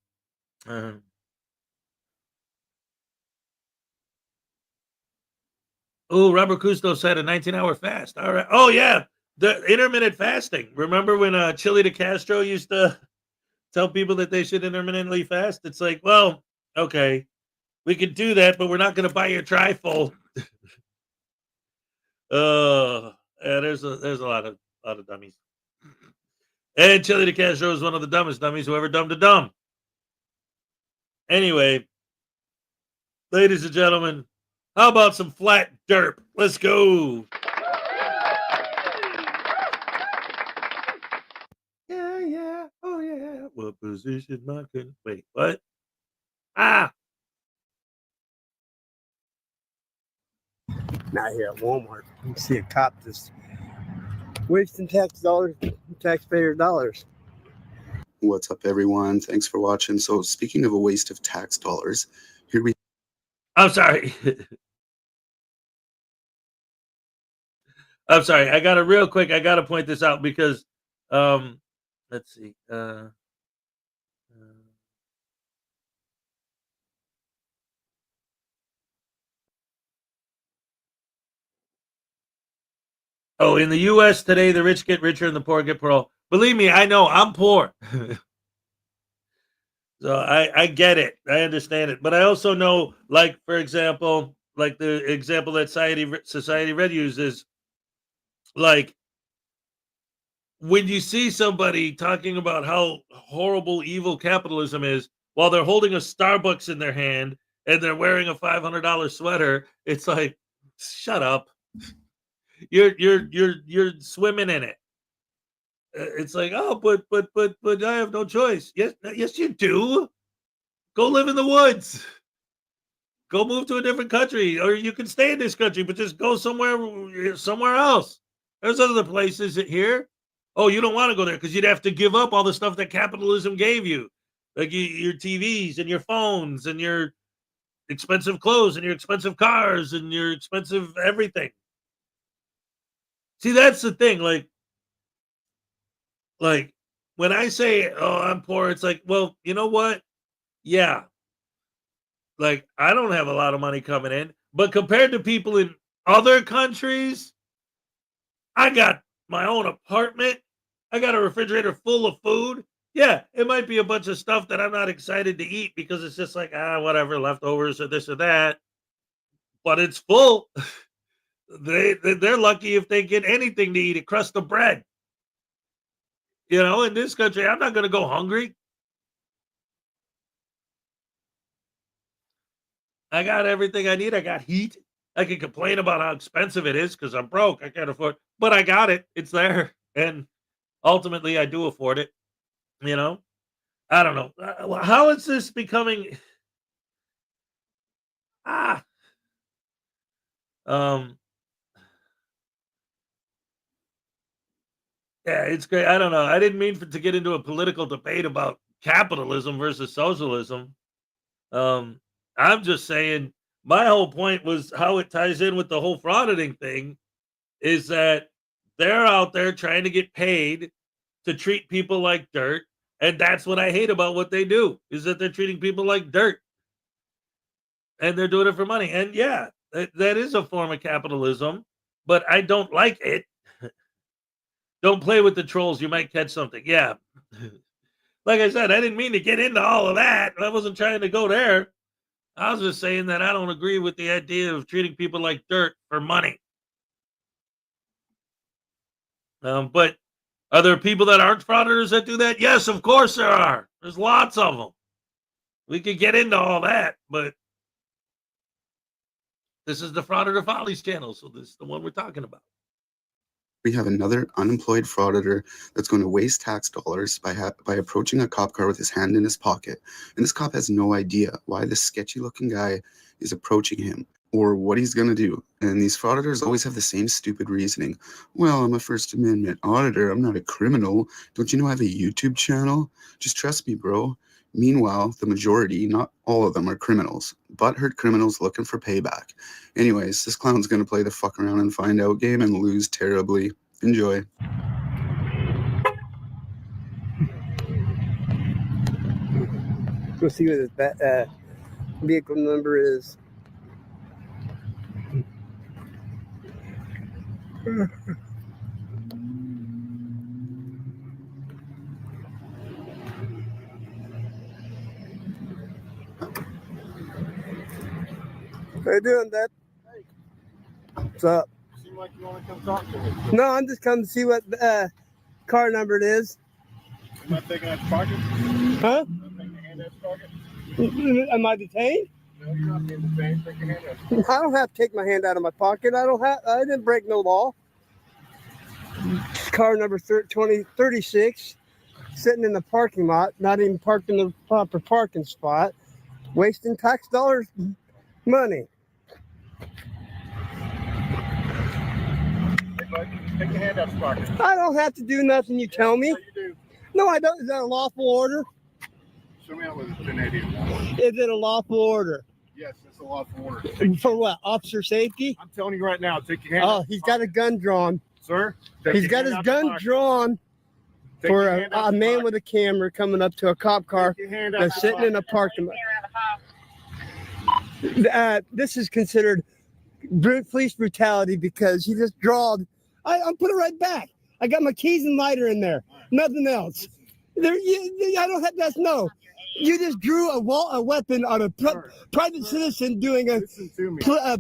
[SPEAKER 1] Robert Cousteau said a 19-hour fast. All right. Oh, yeah. The intermittent fasting. Remember when Chile de Castro used to tell people that they should intermittently fast? It's like, well, okay, we can do that, but we're not going to buy your trifold. Yeah, there's a lot of dummies. And Chile de Castro is one of the dumbest dummies who ever dumbed a dumb. Anyway, ladies and gentlemen, how about some flat derp? Let's go. Yeah. Oh, yeah. What position my couldn't wait? What?
[SPEAKER 8] out here at Walmart. You see a cop just wasting taxpayer dollars.
[SPEAKER 9] What's up, everyone? Thanks for watching. So, speaking of a waste of tax dollars, here we.
[SPEAKER 1] I'm sorry. I'm sorry. I got to real quick. I got to point this out because, let's see. Oh, in the U.S. today, the rich get richer and the poor get poorer. Believe me, I know I'm poor. So I get it. I understand it. But I also know, like, for example, like the example that Society Red uses, like, when you see somebody talking about how horrible, evil capitalism is while they're holding a Starbucks in their hand and they're wearing a $500 sweater, it's like, shut up. You're swimming in it. It's like, oh, but I have no choice. Yes, you do. Go live in the woods. Go move to a different country, or you can stay in this country, but just go somewhere else. There's other places here. Oh, you don't want to go there because you'd have to give up all the stuff that capitalism gave you, like your TVs and your phones and your expensive clothes and your expensive cars and your expensive everything. See, that's the thing. Like when I say, "Oh, I'm poor," it's like, well, you know what? Yeah, like I don't have a lot of money coming in, but compared to people in other countries, I got my own apartment. I got a refrigerator full of food. Yeah, it might be a bunch of stuff that I'm not excited to eat because it's just like, whatever, leftovers or this or that. But it's full. They're lucky if they get anything to eat, a crust of bread. You know, in this country, I'm not going to go hungry. I got everything I need. I got heat. I can complain about how expensive it is because I'm broke. I can't afford, but I got it. It's there. And ultimately, I do afford it. You know, I don't know. How is this becoming? Ah, um, yeah, it's great. I don't know. I didn't mean to get into a political debate about capitalism versus socialism. I'm just saying my whole point was how it ties in with the whole frauditing thing is that they're out there trying to get paid to treat people like dirt. And that's what I hate about what they do is that they're treating people like dirt and they're doing it for money. And yeah, that is a form of capitalism, but I don't like it. Don't play with the trolls. You might catch something. Yeah. Like I said, I didn't mean to get into all of that. I wasn't trying to go there. I was just saying that I don't agree with the idea of treating people like dirt for money. But are there people that aren't frauditors that do that? Yes, of course there are. There's lots of them. We could get into all that, but this is the Frauditor Follies channel, so this is the one we're talking about.
[SPEAKER 9] We have another unemployed frauditor that's going to waste tax dollars by approaching a cop car with his hand in his pocket. And this cop has no idea why this sketchy-looking guy is approaching him or what he's going to do. And these frauditors always have the same stupid reasoning. Well, I'm a First Amendment auditor. I'm not a criminal. Don't you know I have a YouTube channel? Just trust me, bro. Meanwhile, the majority, not all of them, are criminals. Butthurt criminals looking for payback. Anyways, this clown's going to play the fuck around and find out game and lose terribly. Enjoy.
[SPEAKER 8] Go see what his vehicle number is. How you doing, Dad?
[SPEAKER 7] Hey.
[SPEAKER 8] What's up?
[SPEAKER 7] You seem like you want to come talk to me.
[SPEAKER 8] No, I'm just coming to see what car number it is.
[SPEAKER 7] Am I taking out your pocket?
[SPEAKER 8] Huh?
[SPEAKER 7] Am I taking your hand out your pocket?
[SPEAKER 8] Am I detained?
[SPEAKER 7] No, you're not being detained. Take your hand out your pocket.
[SPEAKER 8] I don't have to take my hand out of my pocket. I didn't break no law. Car number 2036, sitting in the parking lot, not even parked in the proper parking spot, wasting tax dollars money.
[SPEAKER 7] bud. Take your hand out of the pocket.
[SPEAKER 8] I don't have to do nothing you tell me.
[SPEAKER 7] Yeah, you do.
[SPEAKER 8] No, I don't. Is that a lawful order?
[SPEAKER 7] Show me out with a 1080.
[SPEAKER 8] Is it a lawful order?
[SPEAKER 7] Yes, it's a lawful order.
[SPEAKER 8] For what? Officer safety?
[SPEAKER 7] I'm telling you right now, take your hand
[SPEAKER 8] Oh,
[SPEAKER 7] out.
[SPEAKER 8] he's got a gun drawn.
[SPEAKER 7] Sir? Take
[SPEAKER 8] He's
[SPEAKER 7] your
[SPEAKER 8] got
[SPEAKER 7] hand
[SPEAKER 8] his
[SPEAKER 7] out the
[SPEAKER 8] gun
[SPEAKER 7] pocket.
[SPEAKER 8] drawn
[SPEAKER 7] Take
[SPEAKER 8] for
[SPEAKER 7] your hand out
[SPEAKER 8] a
[SPEAKER 7] the
[SPEAKER 8] man
[SPEAKER 7] pocket.
[SPEAKER 8] with a camera coming up to a cop car
[SPEAKER 7] Take your hand out
[SPEAKER 8] that's
[SPEAKER 7] the
[SPEAKER 8] sitting in a
[SPEAKER 7] pocket.
[SPEAKER 8] parking lot. This is considered police brutality because he just drawed. I'm put it right back. I got my keys and lighter in there. Nothing else. I don't have. That's no. You just drew a weapon on a private citizen doing a.
[SPEAKER 7] Listen to me.
[SPEAKER 8] Huh?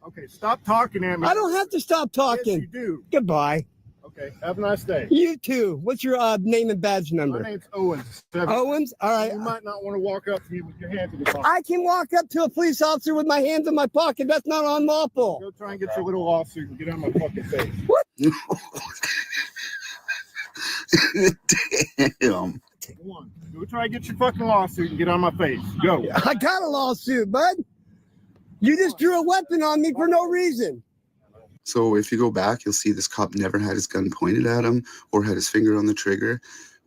[SPEAKER 7] Okay, stop talking at me.
[SPEAKER 8] I don't have to stop talking.
[SPEAKER 7] Yes, you do.
[SPEAKER 8] Goodbye.
[SPEAKER 7] Okay, have a nice day.
[SPEAKER 8] You too. What's your name and badge number?
[SPEAKER 7] My name's Owens.
[SPEAKER 8] Owens? All right.
[SPEAKER 7] You might not want to walk up to me with your hands in your pocket.
[SPEAKER 8] I can walk up to a police officer with my hands in my pocket. That's not unlawful.
[SPEAKER 7] Go try and get your little lawsuit and get out of my fucking face.
[SPEAKER 8] What?
[SPEAKER 9] Damn.
[SPEAKER 7] Go on. Go try and get your fucking lawsuit and get out of my face. Go.
[SPEAKER 8] I got a lawsuit, bud. You just drew a weapon on me for no reason.
[SPEAKER 9] So if you go back, you'll see this cop never had his gun pointed at him or had his finger on the trigger.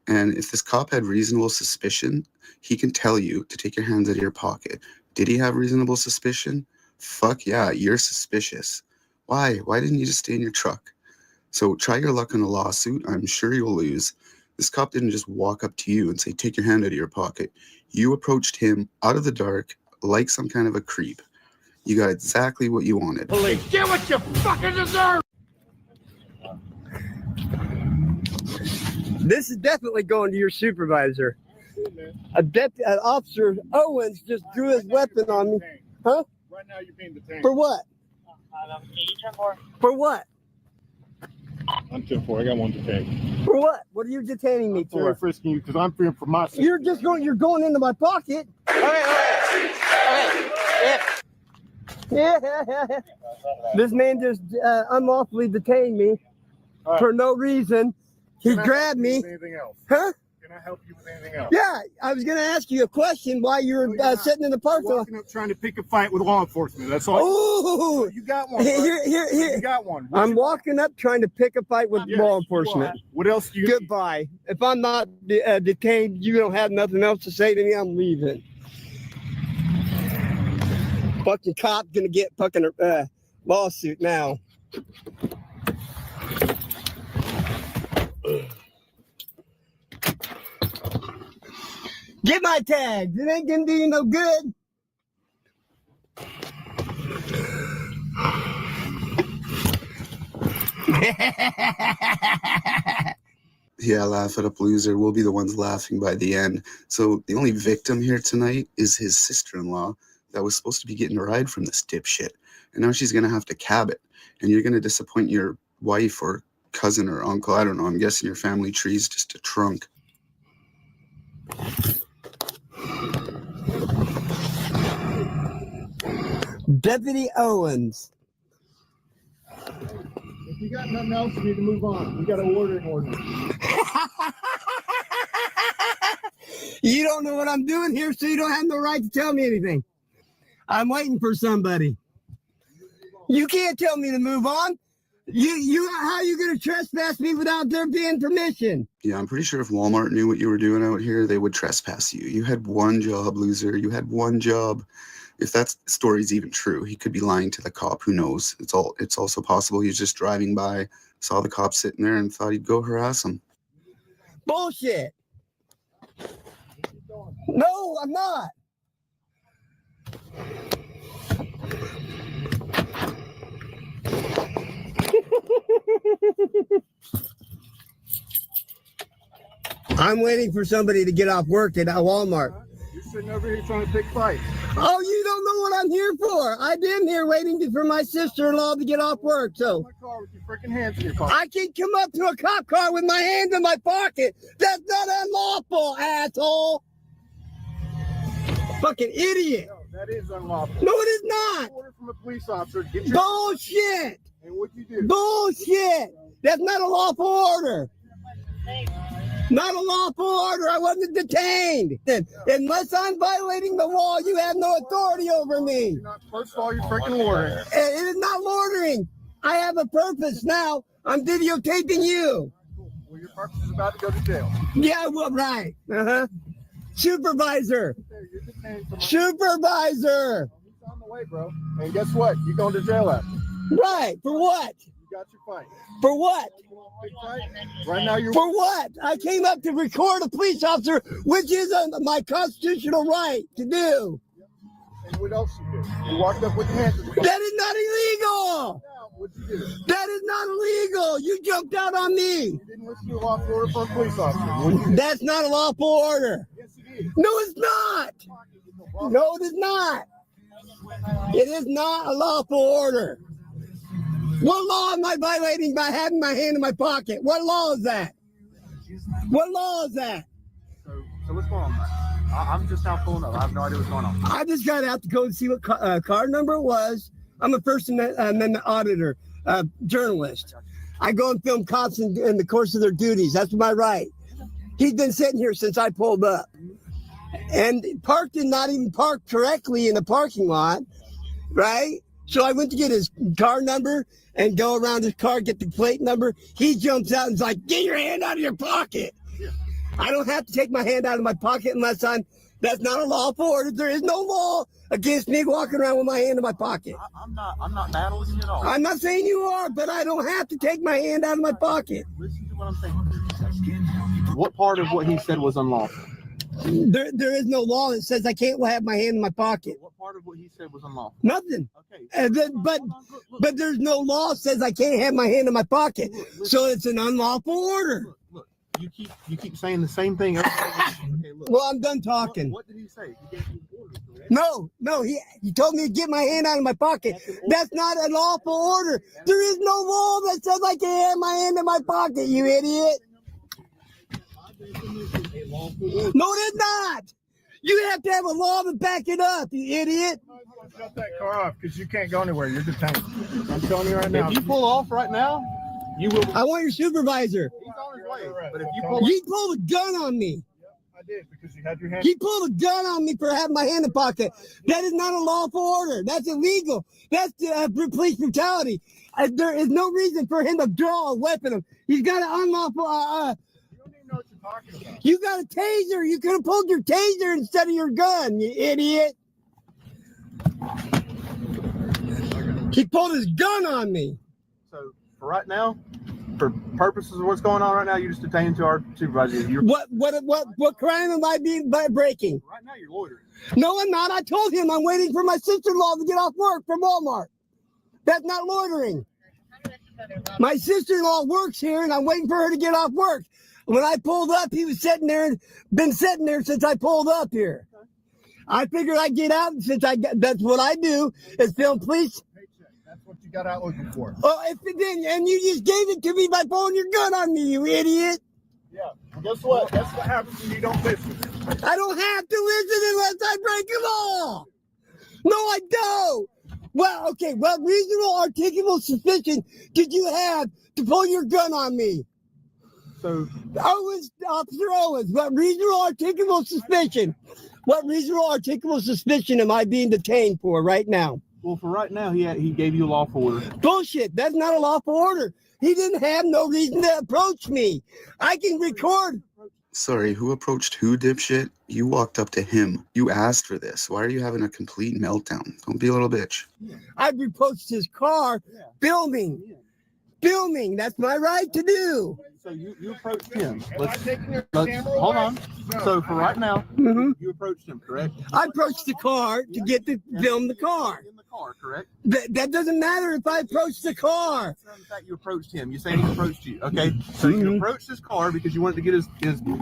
[SPEAKER 9] And if this cop had reasonable suspicion, he can tell you to take your hands out of your pocket. Did he have reasonable suspicion? Fuck yeah, you're suspicious. Why? Why didn't you just stay in your truck? So try your luck on a lawsuit. I'm sure you'll lose. This cop didn't just walk up to you and say, take your hand out of your pocket. You approached him out of the dark like some kind of a creep. You got exactly what you wanted.
[SPEAKER 7] Police, get what you fucking deserve!
[SPEAKER 8] This is definitely going to your supervisor. Officer Owens just drew his weapon on me. Huh?
[SPEAKER 7] Right now you're being detained.
[SPEAKER 8] For what? For what?
[SPEAKER 7] I'm 10-4. I got one detained.
[SPEAKER 8] For what? What are you detaining me
[SPEAKER 7] I'm very
[SPEAKER 8] for?
[SPEAKER 7] frisking you because I'm fearing for my safety.
[SPEAKER 8] You're going into my pocket. Yeah. This man just unlawfully detained me
[SPEAKER 7] All right.
[SPEAKER 8] for no reason. He
[SPEAKER 7] Can I
[SPEAKER 8] grabbed
[SPEAKER 7] help you
[SPEAKER 8] me.
[SPEAKER 7] with anything else?
[SPEAKER 8] Huh?
[SPEAKER 7] Can I help you with anything else?
[SPEAKER 8] Yeah, I was going to ask you a question while you were
[SPEAKER 7] No, you're not.
[SPEAKER 8] sitting in the parking lot.
[SPEAKER 7] Walking up trying to pick a fight with law enforcement. That's all.
[SPEAKER 8] Oh,
[SPEAKER 7] You got one. bud.
[SPEAKER 8] here.
[SPEAKER 7] You got one. What
[SPEAKER 8] I'm
[SPEAKER 7] you-
[SPEAKER 8] walking up trying to pick a fight with
[SPEAKER 7] Yes,
[SPEAKER 8] law
[SPEAKER 7] you
[SPEAKER 8] enforcement.
[SPEAKER 7] are. What else do you need?
[SPEAKER 8] Goodbye. If I'm not detained, you don't have nothing else to say to me, I'm leaving. Fucking cop gonna get fucking lawsuit now. Get my tags. It ain't gonna do you no good.
[SPEAKER 9] Yeah, laugh it up, loser. We'll be the ones laughing by the end. So the only victim here tonight is his sister-in-law that was supposed to be getting a ride from this dipshit. And now she's going to have to cab it. And you're going to disappoint your wife or cousin or uncle. I don't know. I'm guessing your family tree is just a trunk.
[SPEAKER 8] Deputy Owens.
[SPEAKER 7] If you got nothing else, you need to move on. We got a ordering ordinance.
[SPEAKER 8] You don't know what I'm doing here, so you don't have no right to tell me anything. I'm waiting for somebody. You can't tell me to move on. How are you going to trespass me without there being permission?
[SPEAKER 9] Yeah, I'm pretty sure if Walmart knew what you were doing out here, they would trespass you. You had one job, loser. You had one job. If that story's even true, he could be lying to the cop. Who knows? It's also possible he's just driving by, saw the cop sitting there, and thought he'd go harass him.
[SPEAKER 8] Bullshit. No, I'm not. I'm waiting for somebody to get off work at Walmart.
[SPEAKER 7] You're sitting over here trying to pick fights.
[SPEAKER 8] Oh, you don't know what I'm here for. I've been here waiting for my sister-in-law to get off work. So
[SPEAKER 7] My car with your freaking hands in your pocket.
[SPEAKER 8] I can come up to a cop car with my hands in my pocket. That's not unlawful, asshole. Fucking idiot.
[SPEAKER 7] No, that is unlawful.
[SPEAKER 8] No, it is not.
[SPEAKER 7] Order from a police officer to get your
[SPEAKER 8] Bullshit.
[SPEAKER 7] and what you do.
[SPEAKER 8] Bullshit. That's not a lawful order. Not a lawful order. I wasn't detained. Unless I'm violating the law, you have no authority over me.
[SPEAKER 7] You're not, first of all, you're freaking ordering.
[SPEAKER 8] It is not loitering. I have a purpose now. I'm videotaping you.
[SPEAKER 7] Well, your purpose is about to go to jail.
[SPEAKER 8] Yeah, well, right. Uh-huh. Supervisor.
[SPEAKER 7] You're detained for
[SPEAKER 8] Supervisor.
[SPEAKER 7] He's on the way, bro. And guess what? You're going to jail after.
[SPEAKER 8] Right. For what?
[SPEAKER 7] You got your fight.
[SPEAKER 8] For what?
[SPEAKER 7] Big fight. Right now, you're.
[SPEAKER 8] For what? I came up to record a police officer, which is my constitutional right to do.
[SPEAKER 7] And what else you do? You walked up with your hands.
[SPEAKER 8] That is not illegal.
[SPEAKER 7] What'd you do?
[SPEAKER 8] That is not illegal. You jumped out on me.
[SPEAKER 7] You didn't listen to a lawful order for a police officer. What'd you do?
[SPEAKER 8] That's not a lawful order.
[SPEAKER 7] Yes, it is.
[SPEAKER 8] No, it's not. No, it is not. It is not a lawful order. What law am I violating by having my hand in my pocket? What law is that? What law is that?
[SPEAKER 7] So what's going on, man? I'm just now pulling up. I have no idea what's going on.
[SPEAKER 8] I just got out to go and see what car number it was. I'm a First Amendment auditor, journalist. I go and film cops in the course of their duties. That's my right. He's been sitting here since I pulled up. And parked and not even parked correctly in the parking lot, right? So I went to get his car number and go around his car, get the plate number. He jumps out and is like, get your hand out of your pocket. I don't have to take my hand out of my pocket unless that's not a lawful order. There is no law against me walking around with my hand in my pocket.
[SPEAKER 7] I'm not battling you at all.
[SPEAKER 8] I'm not saying you are, but I don't have to take my hand out of my pocket.
[SPEAKER 7] Listen to what I'm saying. What part of what he said was unlawful?
[SPEAKER 8] There is no law that says I can't have my hand in my pocket.
[SPEAKER 7] What part of what he said was unlawful?
[SPEAKER 8] Nothing.
[SPEAKER 7] Okay.
[SPEAKER 8] But there's no law that says I can't have my hand in my pocket. So it's an unlawful order.
[SPEAKER 7] Look. You keep saying the same thing. Okay, look.
[SPEAKER 8] Well, I'm done talking.
[SPEAKER 7] What did he say? He gave you orders, correct?
[SPEAKER 8] No, he told me to get my hand out of my pocket. That's not a lawful order. There is no law that says I can have my hand in my pocket, you idiot. No, it is not. You have to have a law to back it up, you idiot.
[SPEAKER 7] Shut that car off because you can't go anywhere. You're detained. I'm telling you right now. If you pull off right now, you will.
[SPEAKER 8] I want your supervisor.
[SPEAKER 7] He's on his way. But if you pull,
[SPEAKER 8] he pulled a gun on me.
[SPEAKER 7] I did because you had your hand.
[SPEAKER 8] He pulled a gun on me for having my hand in the pocket. That is not a lawful order. That's illegal. That's police brutality. There is no reason for him to draw a weapon. He's got an unlawful.
[SPEAKER 7] You don't even know what you're talking about.
[SPEAKER 8] You got a taser. You could have pulled your taser instead of your gun, you idiot. He pulled his gun on me.
[SPEAKER 7] So for right now, for purposes of what's going on right now, you're just detained to our supervisor.
[SPEAKER 8] What crime am I breaking?
[SPEAKER 7] Right now, you're loitering.
[SPEAKER 8] No, I'm not. I told him I'm waiting for my sister-in-law to get off work from Walmart. That's not loitering. My sister-in-law works here, and I'm waiting for her to get off work. When I pulled up, he was sitting there and been sitting there since I pulled up here. I figured I'd get out since that's what I do is film police.
[SPEAKER 7] That's what you got out looking for.
[SPEAKER 8] Oh, if it didn't, and you just gave it to me by pulling your gun on me, you idiot.
[SPEAKER 7] Yeah. Well, guess what? That's what happens when you don't listen.
[SPEAKER 8] I don't have to listen unless I break the law. No, I don't. Well, okay. What reasonable articulable suspicion did you have to pull your gun on me?
[SPEAKER 7] So,
[SPEAKER 8] Officer Owens, what reasonable articulable suspicion? What reasonable articulable suspicion am I being detained for right now?
[SPEAKER 7] well, for right now, he gave you a lawful order.
[SPEAKER 8] Bullshit. That's not a lawful order. He didn't have no reason to approach me. I can record.
[SPEAKER 9] Sorry, who approached who, dipshit? You walked up to him. You asked for this. Why are you having a complete meltdown? Don't be a little bitch.
[SPEAKER 8] I approached his car, filming. Filming. That's my right to do.
[SPEAKER 7] So you approached him. Let's hold on. So for right now, you approached him, correct?
[SPEAKER 8] I approached the car to get to film the car.
[SPEAKER 7] In the car, correct?
[SPEAKER 8] That doesn't matter if I approach the car.
[SPEAKER 7] In fact, you approached him. You're saying he approached you. Okay. So you approached his car because you wanted to get his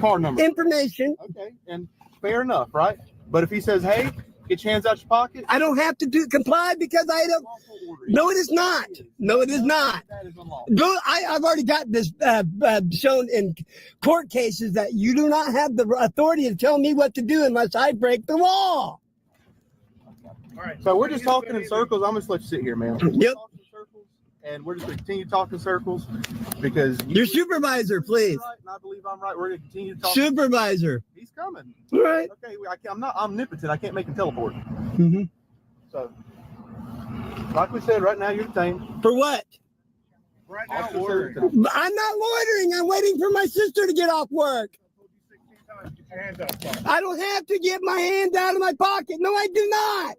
[SPEAKER 7] car number.
[SPEAKER 8] Information.
[SPEAKER 7] Okay. And fair enough, right? But if he says, hey, get your hands out your pocket.
[SPEAKER 8] I don't have to comply because I don't. No, it is not. No, it is not.
[SPEAKER 7] That is unlawful.
[SPEAKER 8] I've already got this shown in court cases that you do not have the authority to tell me what to do unless I break the law.
[SPEAKER 7] All right. So we're just talking in circles. I'm just let you sit here, man.
[SPEAKER 8] Yep.
[SPEAKER 7] And we're just going to continue to talk in circles because
[SPEAKER 8] Your supervisor, please.
[SPEAKER 7] Right, and I believe I'm right. We're going to continue to talk.
[SPEAKER 8] Supervisor.
[SPEAKER 7] He's coming.
[SPEAKER 8] All right.
[SPEAKER 7] Okay. I'm not omnipotent. I can't make him teleport.
[SPEAKER 8] Mm-hmm.
[SPEAKER 7] So, like we said, right now you're detained.
[SPEAKER 8] For what?
[SPEAKER 7] Right now, I'm not
[SPEAKER 8] loitering. I'm waiting for my sister to get off work. I don't have to get my hand out of my pocket. No, I do not.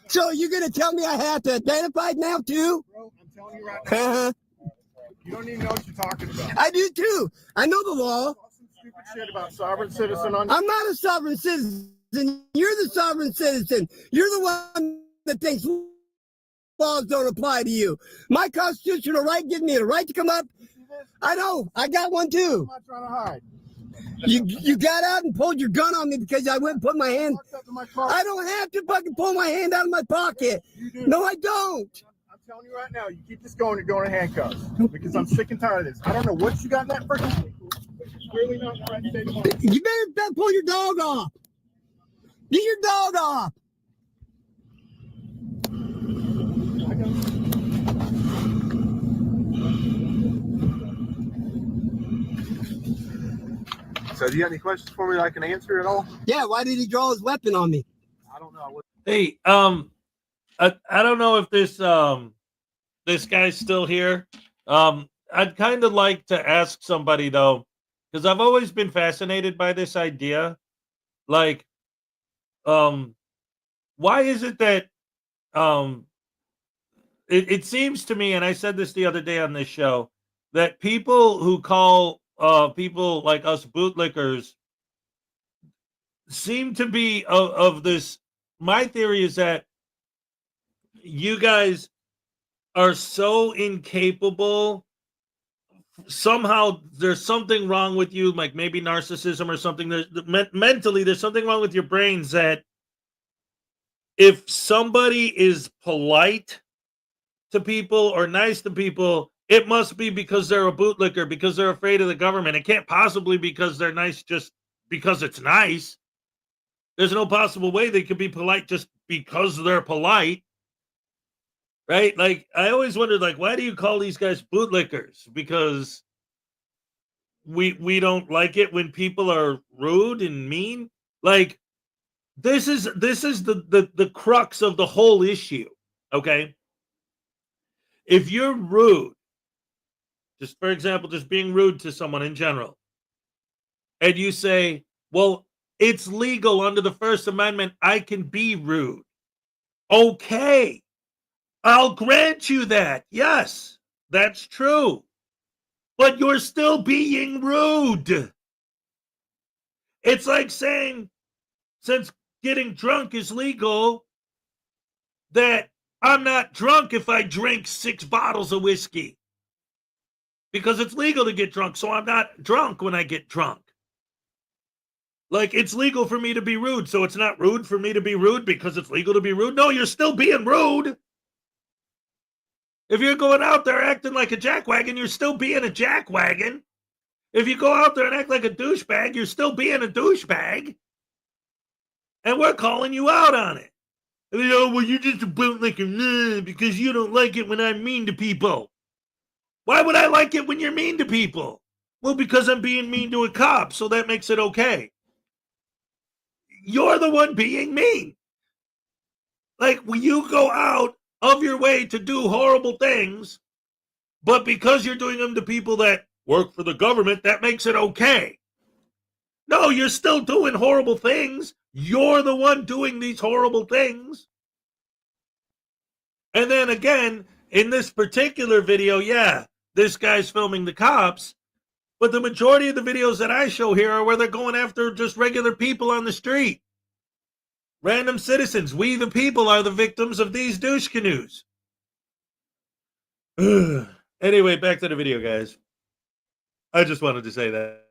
[SPEAKER 8] So you're going to tell me I have to identify now too?
[SPEAKER 7] Bro, I'm telling you right now. You don't even know what you're talking about.
[SPEAKER 8] I do too. I know the law.
[SPEAKER 7] Some stupid shit about sovereign citizen on.
[SPEAKER 8] I'm not a sovereign citizen. You're the sovereign citizen. You're the one that thinks laws don't apply to you. My constitutional right gives me the right to come up. I know. I got one too.
[SPEAKER 7] I'm not trying to hide.
[SPEAKER 8] You got out and pulled your gun on me because I went and put my hand. I don't have to fucking pull my hand out of my pocket.
[SPEAKER 7] You do.
[SPEAKER 8] No, I don't.
[SPEAKER 7] I'm telling you right now, you keep this going, you're going to handcuffs. Because I'm sick and tired of this. I don't know what you got in that freaking. It's clearly not the right state of mind.
[SPEAKER 8] You better pull your dog off. Get your dog off.
[SPEAKER 7] So do you have any questions for me that I can answer at all?
[SPEAKER 8] Yeah, why did he draw his weapon on me?
[SPEAKER 7] I don't know.
[SPEAKER 1] Hey, I don't know if this guy's still here. I'd kind of like to ask somebody though, because I've always been fascinated by this idea. Like, why is it that it seems to me, and I said this the other day on this show, that people who call people like us bootlickers seem to be of this. My theory is that you guys are so incapable. Somehow there's something wrong with you, like maybe narcissism or something. Mentally, there's something wrong with your brains that if somebody is polite to people or nice to people, it must be because they're a bootlicker, because they're afraid of the government. It can't possibly because they're nice just because it's nice. There's no possible way they could be polite just because they're polite. Right? Like, I always wondered, like, why do you call these guys bootlickers? Because we don't like it when people are rude and mean. Like, this is the crux of the whole issue. Okay? If you're rude, just for example, just being rude to someone in general, and you say, well, it's legal under the First Amendment, I can be rude. Okay. I'll grant you that. Yes, that's true. But you're still being rude. It's like saying, since getting drunk is legal, that I'm not drunk if I drink 6 bottles of whiskey. Because it's legal to get drunk, so I'm not drunk when I get drunk. Like, it's legal for me to be rude, so it's not rude for me to be rude because it's legal to be rude. No, you're still being rude. If you're going out there acting like a jackwagon, you're still being a jackwagon. If you go out there and act like a douchebag, you're still being a douchebag. And we're calling you out on it. You know, well, you're just a bootlicker because you don't like it when I'm mean to people. Why would I like it when you're mean to people? Well, because I'm being mean to a cop, so that makes it okay. You're the one being mean. Like, when you go out of your way to do horrible things, but because you're doing them to people that work for the government, that makes it okay. No, you're still doing horrible things. You're the one doing these horrible things. And then again, in this particular video, yeah, this guy's filming the cops, but the majority of the videos that I show here are where they're going after just regular people on the street. Random citizens. We, the people, are the victims of these douche canoes. Anyway, back to the video, guys. I just wanted to say that.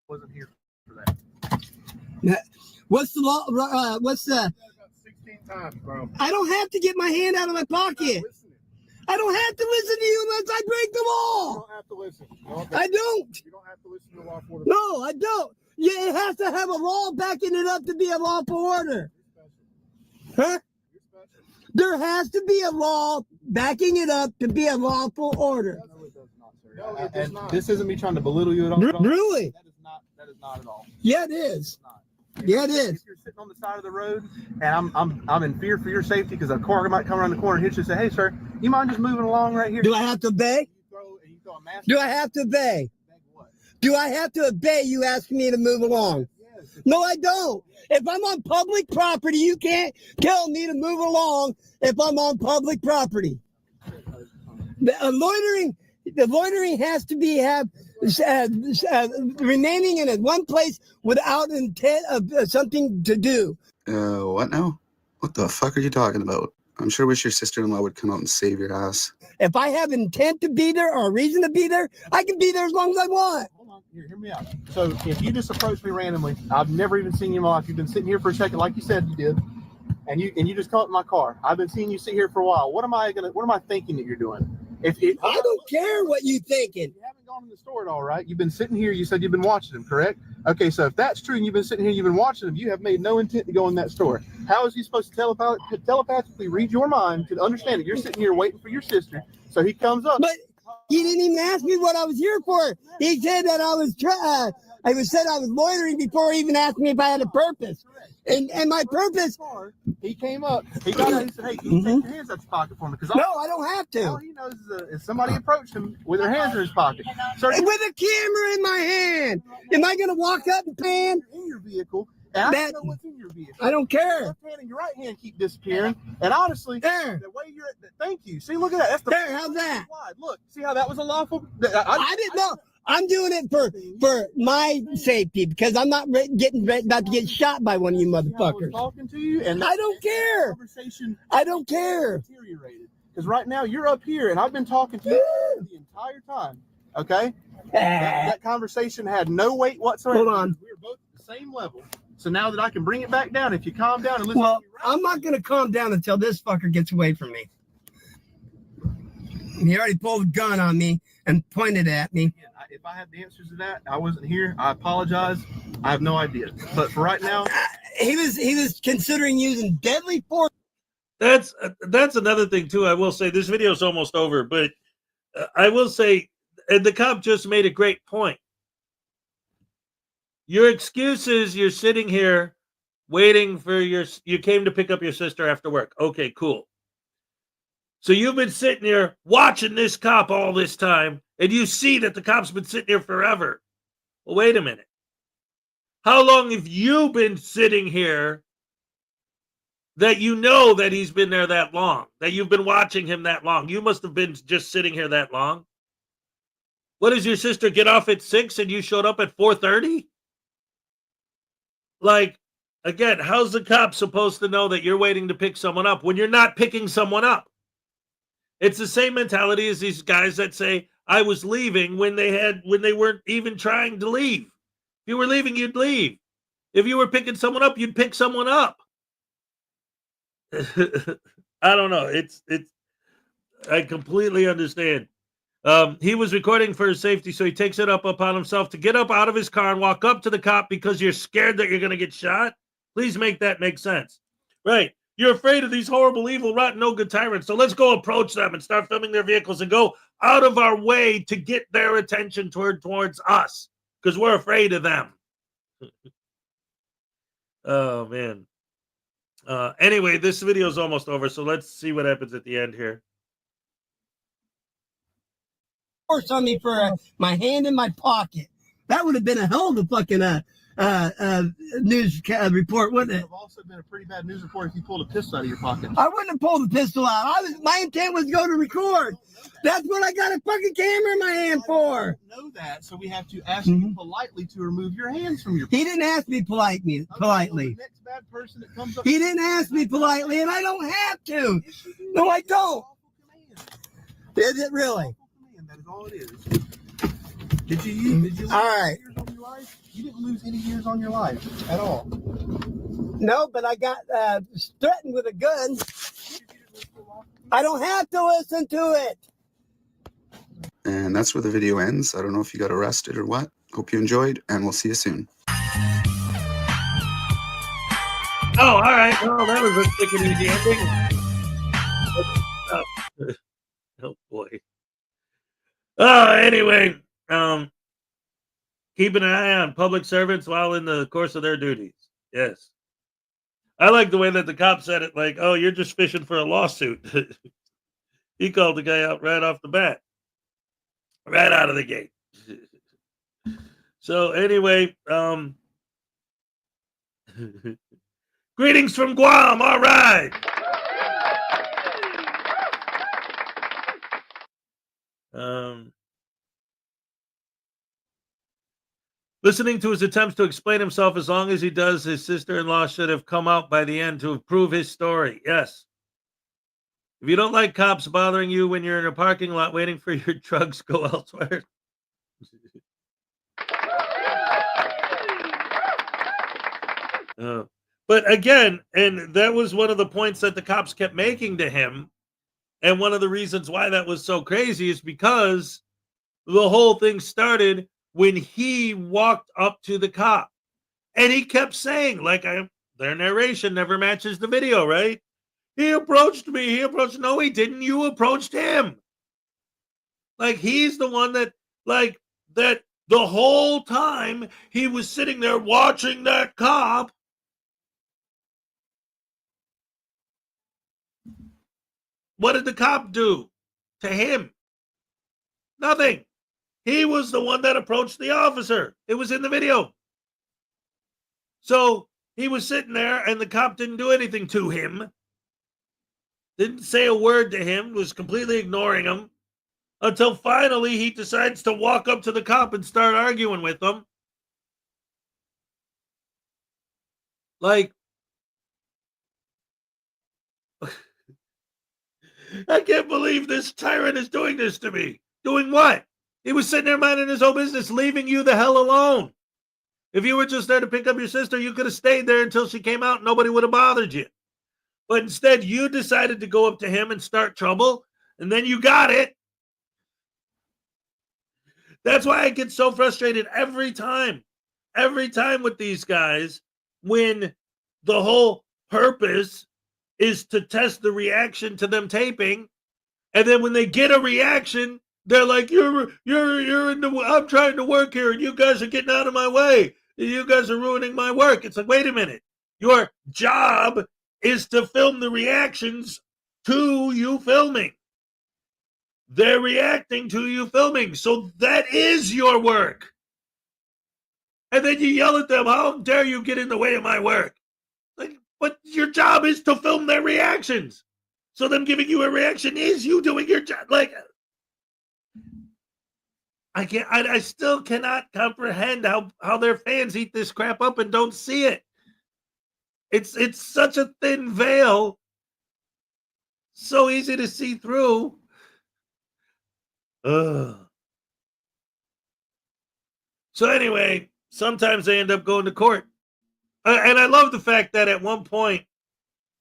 [SPEAKER 7] Wasn't here for that.
[SPEAKER 8] What's the law? What's the?
[SPEAKER 7] 16 times, bro.
[SPEAKER 8] I don't have to get my hand out of my pocket. I don't have to listen to you unless I break the law.
[SPEAKER 7] You don't have to listen.
[SPEAKER 8] I don't.
[SPEAKER 7] You don't have to listen to law for the.
[SPEAKER 8] No, I don't. Yeah, it has to have a law backing it up to be a lawful order. Huh? There has to be a law backing it up to be a lawful order.
[SPEAKER 7] No, it does not, sir. No, it does not. This isn't me trying to belittle you at all.
[SPEAKER 8] Really?
[SPEAKER 7] That is not at all.
[SPEAKER 8] Yeah, it is. Yeah, it is.
[SPEAKER 7] If you're sitting on the side of the road and I'm in fear for your safety because a car might come around the corner and hit you and say, hey, sir, you mind just moving along right here?
[SPEAKER 8] Do I have to obey?
[SPEAKER 7] You throw a mask.
[SPEAKER 8] Do I have to obey?
[SPEAKER 7] What?
[SPEAKER 8] Do I have to obey you asking me to move along?
[SPEAKER 7] Yes.
[SPEAKER 8] No, I don't. If I'm on public property, you can't tell me to move along if I'm on public property. The loitering has to be remaining in one place without intent of something to do.
[SPEAKER 9] What now? What the fuck are you talking about? I'm sure wish your sister-in-law would come out and save your ass.
[SPEAKER 8] If I have intent to be there or a reason to be there, I can be there as long as I want.
[SPEAKER 7] Hold on, hear me out. So if you just approach me randomly, I've never even seen you in my life. You've been sitting here for a second, like you said you did, and you just come up in my car. I've been seeing you sit here for a while. What am I thinking that you're doing?
[SPEAKER 8] I don't care what you're thinking.
[SPEAKER 7] You haven't gone in the store at all, right? You've been sitting here. You said you've been watching them, correct? Okay, so if that's true and you've been sitting here, you've been watching them, you have made no intent to go in that store. How is he supposed to telepathically read your mind to understand that you're sitting here waiting for your sister? So he comes up.
[SPEAKER 8] But he didn't even ask me what I was here for. He said that I was loitering before he even asked me if I had a purpose. And my purpose.
[SPEAKER 7] He came up. He got out. He said, "Hey, can you take your hands out your pocket for me?" Because
[SPEAKER 8] no, I don't have to.
[SPEAKER 7] All he knows is somebody approached him with their hands in his pocket. So
[SPEAKER 8] with a camera in my hand. Am I going to walk up and pan?
[SPEAKER 7] In your vehicle. And I don't know what's in your vehicle.
[SPEAKER 8] I don't care.
[SPEAKER 7] Your left hand and your right hand keep disappearing. And honestly,
[SPEAKER 8] there.
[SPEAKER 7] The way you're. Thank you. See, look at that. That's the
[SPEAKER 8] there. How's that?
[SPEAKER 7] Look, see how that was a lawful.
[SPEAKER 8] I didn't know. I'm doing it for my safety because I'm not about to get shot by one of you motherfuckers.
[SPEAKER 7] Talking to you, and
[SPEAKER 8] I don't care. I don't care.
[SPEAKER 7] Because right now you're up here, and I've been talking to you the entire time. Okay, that conversation had no weight whatsoever.
[SPEAKER 8] Hold on.
[SPEAKER 7] We were both at the same level. So now that I can bring it back down, if you calm down and listen.
[SPEAKER 8] Well, I'm not going to calm down until this fucker gets away from me. He already pulled a gun on me and pointed at me.
[SPEAKER 7] If I had the answers to that, I wasn't here. I apologize. I have no idea. But for right now,
[SPEAKER 8] he was considering using deadly force.
[SPEAKER 1] That's another thing too. I will say this video is almost over, but I will say, and the cop just made a great point. Your excuse is you're sitting here waiting for you came to pick up your sister after work. Okay, cool. So you've been sitting here watching this cop all this time, and you see that the cop's been sitting here forever. Well, wait a minute. How long have you been sitting here that you know that he's been there that long, that you've been watching him that long? You must have been just sitting here that long. What does your sister get off at 6 and you showed up at 4:30? Like, again, how's the cop supposed to know that you're waiting to pick someone up when you're not picking someone up? It's the same mentality as these guys that say, I was leaving when they weren't even trying to leave. If you were leaving, you'd leave. If you were picking someone up, you'd pick someone up. I don't know. I completely understand. He was recording for his safety, so he takes it up upon himself to get up out of his car and walk up to the cop because you're scared that you're going to get shot. Please make that make sense. Right. You're afraid of these horrible, evil, rotten, no good tyrants. So let's go approach them and start filming their vehicles and go out of our way to get their attention towards us because we're afraid of them. Oh, man. Anyway, this video is almost over, so let's see what happens at the end here.
[SPEAKER 8] Force on me for my hand in my pocket. That would have been a hell of a fucking news report, wouldn't it?
[SPEAKER 7] It would have also been a pretty bad news report if you pulled a pistol out of your pocket.
[SPEAKER 8] I wouldn't have pulled the pistol out. My intent was to go to record. That's what I got a fucking camera in my hand for.
[SPEAKER 7] I don't know that, so we have to ask you politely to remove your hands from your pocket.
[SPEAKER 8] He didn't ask me politely.
[SPEAKER 7] The next bad person that comes up.
[SPEAKER 8] He didn't ask me politely, and I don't have to. No, I don't. Is it really?
[SPEAKER 7] That is all it is. Did you lose
[SPEAKER 8] all right.
[SPEAKER 7] years on your life? You didn't lose any years on your life at all.
[SPEAKER 8] No, but I got threatened with a gun. I don't have to listen to it.
[SPEAKER 9] And that's where the video ends. I don't know if you got arrested or what. Hope you enjoyed, and we'll see you soon.
[SPEAKER 1] Oh, all right. Well, that was a quick and easy ending. Oh boy. Anyway, keeping an eye on public servants while in the course of their duties. Yes. I like the way that the cop said it, like, oh, you're just fishing for a lawsuit. He called the guy out right off the bat, right out of the gate. So anyway, greetings from Guam. All right. Listening to his attempts to explain himself, as long as he does, his sister-in-law should have come out by the end to approve his story. Yes. If you don't like cops bothering you when you're in a parking lot waiting for your drugs, go elsewhere. But again, and that was one of the points that the cops kept making to him. And one of the reasons why that was so crazy is because the whole thing started when he walked up to the cop. And he kept saying, like, their narration never matches the video, right? He approached me. No, he didn't. You approached him. Like, he's the one that the whole time he was sitting there watching that cop. What did the cop do to him? Nothing. He was the one that approached the officer. It was in the video. So he was sitting there and the cop didn't do anything to him. Didn't say a word to him, was completely ignoring him until finally he decides to walk up to the cop and start arguing with him. Like, I can't believe this tyrant is doing this to me. Doing what? He was sitting there minding his own business, leaving you the hell alone. If you were just there to pick up your sister, you could have stayed there until she came out and nobody would have bothered you. But instead, you decided to go up to him and start trouble, and then you got it. That's why I get so frustrated every time with these guys, when the whole purpose is to test the reaction to them taping. And then when they get a reaction, they're like, you're in the, I'm trying to work here and you guys are getting out of my way. You guys are ruining my work. It's like, wait a minute. Your job is to film the reactions to you filming. They're reacting to you filming. So that is your work. And then you yell at them, how dare you get in the way of my work? Like, but your job is to film their reactions. So them giving you a reaction is you doing your job. Like, I still cannot comprehend how their fans eat this crap up and don't see it. It's such a thin veil. So easy to see through. So anyway, sometimes they end up going to court. And I love the fact that at one point,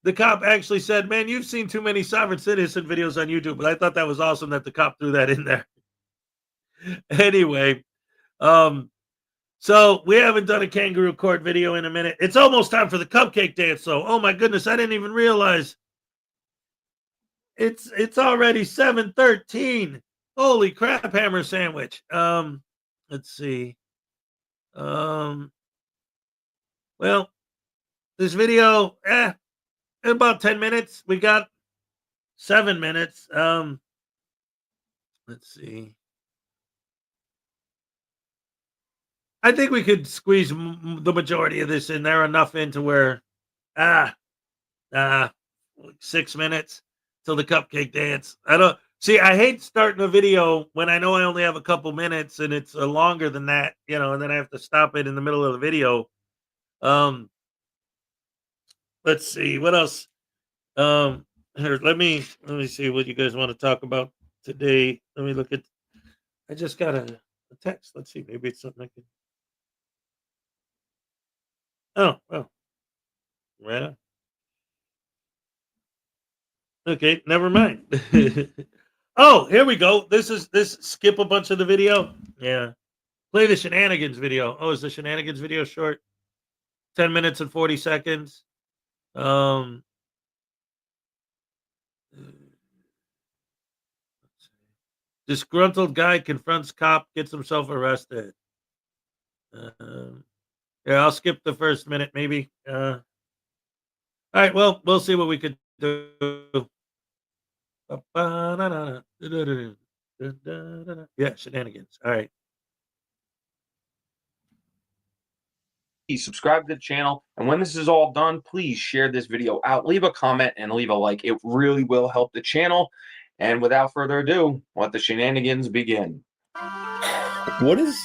[SPEAKER 1] the cop actually said, man, you've seen too many sovereign citizen videos on YouTube. But I thought that was awesome that the cop threw that in there. Anyway, so we haven't done a kangaroo court video in a minute. It's almost time for the cupcake dance, though. Oh my goodness, I didn't even realize it's already 7:13. Holy crap, hammer sandwich. Let's see. Well, this video, in about 10 minutes. We got 7 minutes. Let's see. I think we could squeeze the majority of this in there, enough into where 6 minutes till the cupcake dance. I hate starting a video when I know I only have a couple minutes and it's longer than that, and then I have to stop it in the middle of the video. Let's see what else. Here, let me see what you guys want to talk about today. Let me look at. I just got a text. Let's see, maybe it's something I can. Oh, right on. Okay, never mind. Oh, here we go. This skip a bunch of the video. Yeah. Play the shenanigans video. Oh, is the shenanigans video short? 10 minutes and 40 seconds. Disgruntled guy confronts cop, gets himself arrested. Yeah, I'll skip the first minute, maybe. All right, well, we'll see what we could do. Yeah, shenanigans. All right.
[SPEAKER 10] Please subscribe to the channel, and when this is all done, please share this video out, leave a comment, and leave a like. It really will help the channel. And without further ado, let the shenanigans begin.
[SPEAKER 11] What is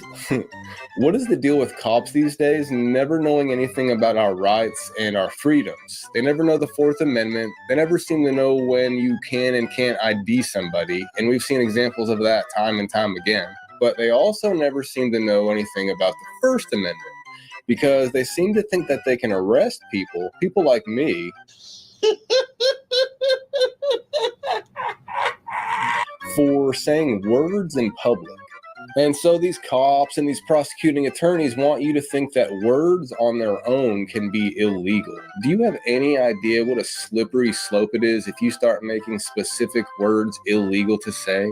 [SPEAKER 11] what is the deal with cops these days never knowing anything about our rights and our freedoms? They never know the Fourth Amendment. They never seem to know when you can and can't ID somebody, and we've seen examples of that time and time again. But they also never seem to know anything about the First Amendment, because they seem to think that they can arrest people like me, for saying words in public. And so these cops and these prosecuting attorneys want you to think that words on their own can be illegal. Do you have any idea what a slippery slope it is if you start making specific words illegal to say?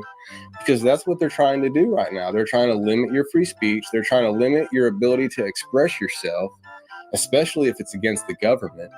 [SPEAKER 11] Because that's what they're trying to do right now. They're trying to limit your free speech. They're trying to limit your ability to express yourself, especially if it's against the government,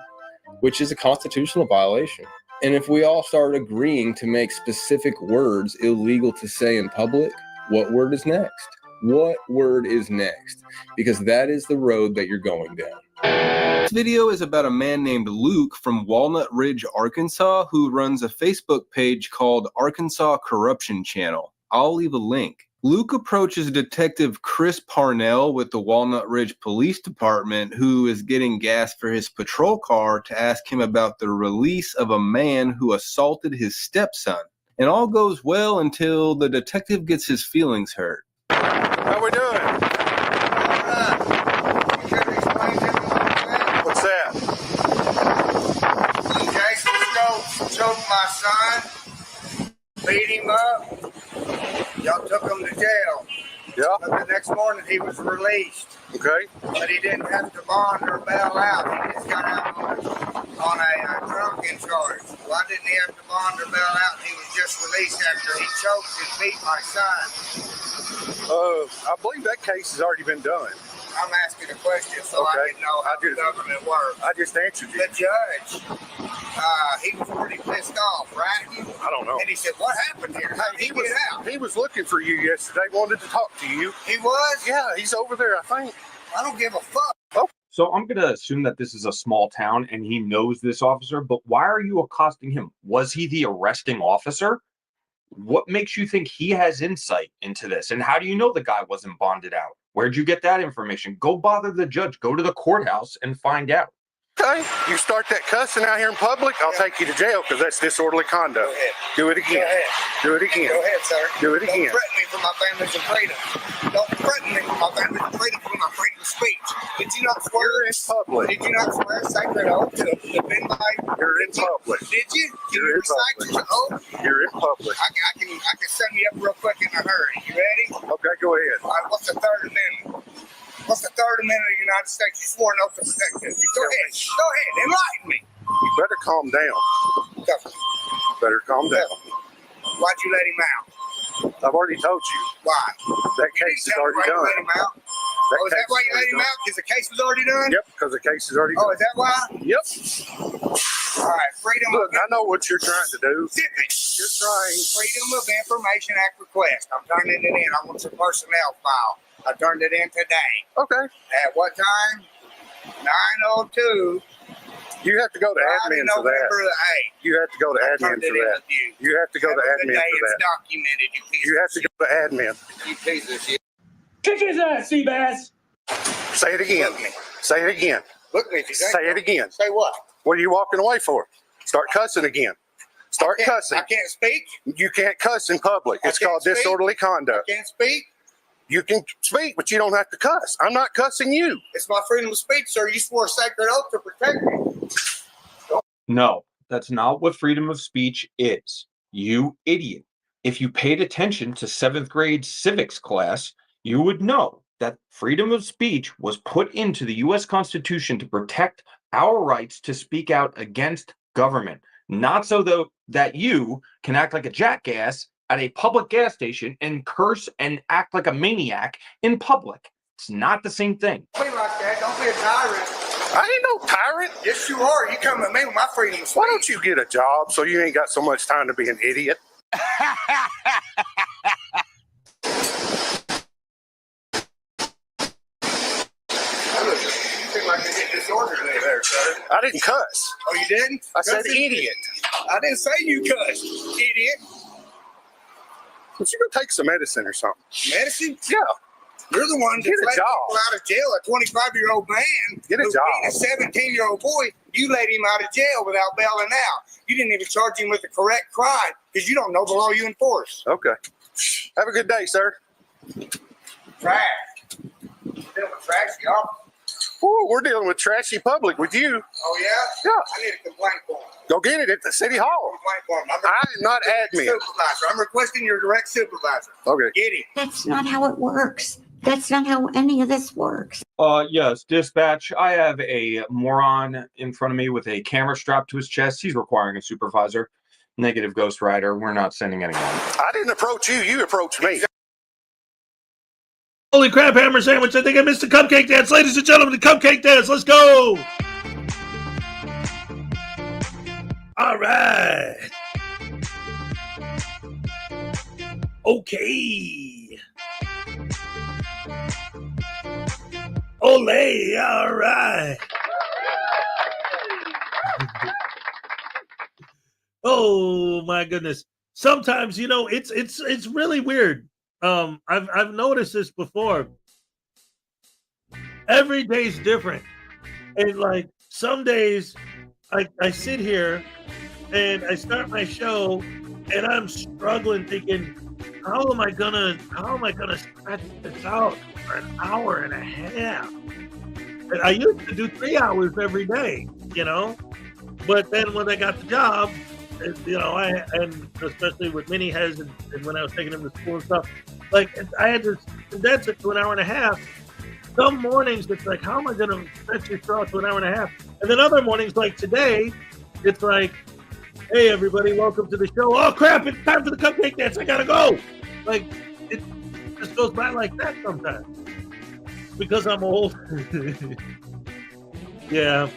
[SPEAKER 11] which is a constitutional violation. And if we all start agreeing to make specific words illegal to say in public, what word is next? What word is next? Because that is the road that you're going down. This video is about a man named Luke from Walnut Ridge, Arkansas, who runs a Facebook page called Arkansas Corruption Channel. I'll leave a link. Luke approaches Detective Chris Parnell with the Walnut Ridge Police Department, who is getting gas for his patrol car, to ask him about the release of a man who assaulted his stepson. And all goes well until the detective gets his feelings hurt.
[SPEAKER 7] How we doing? What's that?
[SPEAKER 5] Jason Stokes choked my son, beat him up. Y'all took him to jail.
[SPEAKER 7] Yeah.
[SPEAKER 5] But the next morning he was released.
[SPEAKER 7] Okay.
[SPEAKER 5] But he didn't have to bond or bail out. He just got out on a drunken charge. Why didn't he have to bond or bail out? He was just released after he choked and beat my son.
[SPEAKER 7] I believe that case has already been done.
[SPEAKER 5] I'm asking a question so I can know how the government works.
[SPEAKER 7] I just answered you.
[SPEAKER 5] The judge, he was pretty pissed off, right?
[SPEAKER 7] I don't know.
[SPEAKER 5] And he said, "What happened here? How did he get out?"
[SPEAKER 7] He was looking for you yesterday, wanted to talk to you.
[SPEAKER 5] He was?
[SPEAKER 7] Yeah, he's over there, I think.
[SPEAKER 5] I don't give a fuck.
[SPEAKER 10] So I'm going to assume that this is a small town and he knows this officer, but why are you accosting him? Was he the arresting officer? What makes you think he has insight into this? And how do you know the guy wasn't bonded out? Where'd you get that information? Go bother the judge. Go to the courthouse and find out.
[SPEAKER 7] Okay, you start that cussing out here in public, I'll take you to jail because that's disorderly conduct. Do it again. Do it again.
[SPEAKER 5] Go ahead, sir.
[SPEAKER 7] Do it again.
[SPEAKER 5] Don't threaten me for my family's freedom. Don't threaten me for my family's freedom, for my freedom of speech. Did you not swear
[SPEAKER 7] You're in public.
[SPEAKER 5] Did you not swear a sacred oath to defend my?
[SPEAKER 7] You're in public.
[SPEAKER 5] Did you?
[SPEAKER 7] You're in
[SPEAKER 5] recite
[SPEAKER 7] public.
[SPEAKER 5] your oath?
[SPEAKER 7] You're in public.
[SPEAKER 5] I can sum you up real quick in a hurry. You ready?
[SPEAKER 7] Okay, go ahead.
[SPEAKER 5] All right, what's the Third Amendment? What's the Third Amendment of the United States? You swore an oath to protect them. Go ahead, enlighten me.
[SPEAKER 7] You better calm down.
[SPEAKER 5] Go.
[SPEAKER 7] Better calm down.
[SPEAKER 5] Why'd you let him out?
[SPEAKER 7] I've already told you.
[SPEAKER 5] Why?
[SPEAKER 7] That case is
[SPEAKER 5] Tell me
[SPEAKER 7] already
[SPEAKER 5] why you
[SPEAKER 7] done.
[SPEAKER 5] let him out? Oh, is that why you let him out? Because the case was already done?
[SPEAKER 7] Yep, because the case is already
[SPEAKER 5] Oh,
[SPEAKER 7] done.
[SPEAKER 5] is that why?
[SPEAKER 7] Yep.
[SPEAKER 5] All right, freedom.
[SPEAKER 7] Look, I know what you're trying to do.
[SPEAKER 5] Zip it.
[SPEAKER 7] You're trying.
[SPEAKER 5] Freedom of Information Act request. I'm turning it in. I want your personnel file. I turned it in today.
[SPEAKER 7] Okay.
[SPEAKER 5] At what time? 9:02.
[SPEAKER 7] You have to go to admin for that.
[SPEAKER 5] November the 8th.
[SPEAKER 7] You have to go to
[SPEAKER 5] I
[SPEAKER 7] admin
[SPEAKER 5] turned it
[SPEAKER 7] for
[SPEAKER 5] in
[SPEAKER 7] that.
[SPEAKER 5] with you.
[SPEAKER 7] You have to go to
[SPEAKER 5] Have a
[SPEAKER 7] admin
[SPEAKER 5] good day.
[SPEAKER 7] for
[SPEAKER 5] It's
[SPEAKER 7] that.
[SPEAKER 5] documented. You piece
[SPEAKER 7] You
[SPEAKER 5] of
[SPEAKER 7] have to go to admin.
[SPEAKER 5] shit. You piece of shit.
[SPEAKER 10] Kick his ass, Seabass.
[SPEAKER 7] Say it again. Say it again.
[SPEAKER 5] Look at me. If you
[SPEAKER 7] Say it again.
[SPEAKER 5] Say what?
[SPEAKER 7] What are you walking away for? Start cussing again. Start cussing.
[SPEAKER 5] I can't speak.
[SPEAKER 7] You can't cuss in public.
[SPEAKER 5] I
[SPEAKER 7] It's
[SPEAKER 5] can't
[SPEAKER 7] called
[SPEAKER 5] speak.
[SPEAKER 7] disorderly
[SPEAKER 5] I
[SPEAKER 7] conduct.
[SPEAKER 5] can't speak.
[SPEAKER 7] You can speak, but you don't have to cuss. I'm not cussing you.
[SPEAKER 5] It's my freedom of speech, sir. You swore a sacred oath to protect me.
[SPEAKER 10] No, that's not what freedom of speech is. You idiot. If you paid attention to 7th grade civics class, you would know that freedom of speech was put into the U.S. Constitution to protect our rights to speak out against government, not so that you can act like a jackass at a public gas station and curse and act like a maniac in public. It's not the same thing.
[SPEAKER 5] Don't be like that. Don't be a tyrant.
[SPEAKER 6] I ain't no tyrant.
[SPEAKER 5] Yes, you are. You come at me with my freedom of speech.
[SPEAKER 6] Why don't you get a job so you ain't got so much time to be an idiot?
[SPEAKER 5] You seem like you're getting disorderly there, sir.
[SPEAKER 6] I didn't cuss.
[SPEAKER 5] Oh, you didn't?
[SPEAKER 6] I said
[SPEAKER 5] Cussing?
[SPEAKER 6] idiot.
[SPEAKER 5] I didn't say you cussed, idiot.
[SPEAKER 6] But you go take some medicine or something.
[SPEAKER 5] Medicine?
[SPEAKER 6] Yeah.
[SPEAKER 5] You're the one
[SPEAKER 6] Get
[SPEAKER 5] that's
[SPEAKER 6] a
[SPEAKER 5] let
[SPEAKER 6] job.
[SPEAKER 5] people out of jail. A 25-year-old man.
[SPEAKER 6] Get a
[SPEAKER 5] who
[SPEAKER 6] job.
[SPEAKER 5] beat a 17-year-old boy. You let him out of jail without bailing out. You didn't even charge him with the correct crime because you don't know the law you enforce.
[SPEAKER 6] Okay. Have a good day, sir.
[SPEAKER 5] Trash. Dealing with trashy officers.
[SPEAKER 6] Ooh, we're dealing with trashy public with you.
[SPEAKER 5] Oh, yeah?
[SPEAKER 6] Yeah.
[SPEAKER 5] I need a complaint form.
[SPEAKER 6] Go get it at the city hall.
[SPEAKER 5] Complaint form.
[SPEAKER 6] I am not admin.
[SPEAKER 5] Supervisor. I'm requesting your direct supervisor.
[SPEAKER 6] Okay.
[SPEAKER 5] Get him.
[SPEAKER 12] That's not how it works. That's not how any of this works.
[SPEAKER 10] Yes, dispatch. I have a moron in front of me with a camera strapped to his chest. He's requiring a supervisor. Negative, Ghost Rider. We're not sending anyone.
[SPEAKER 6] I didn't approach you. You approached me.
[SPEAKER 1] Holy crap, hammer sandwich. I think I missed the cupcake dance. Ladies and gentlemen, the cupcake dance. Let's go. All right. Okay. Ole. All right. Oh my goodness. Sometimes, you know, it's really weird. I've noticed this before. Every day's different. And like some days I sit here and I start my show and I'm struggling thinking, how am I gonna stretch this out for an hour and a half? And I used to do 3 hours every day, you know, but then when I got the job, you know, and especially with mini heads and when I was taking them to school and stuff, like I had to condense it to an hour and a half. Some mornings it's like, how am I going to stretch this out to an hour and a half? And then other mornings like today, it's like, hey everybody, welcome to the show. Oh crap, it's time for the cupcake dance. I gotta go. Like it just goes by like that sometimes because I'm old. Yeah.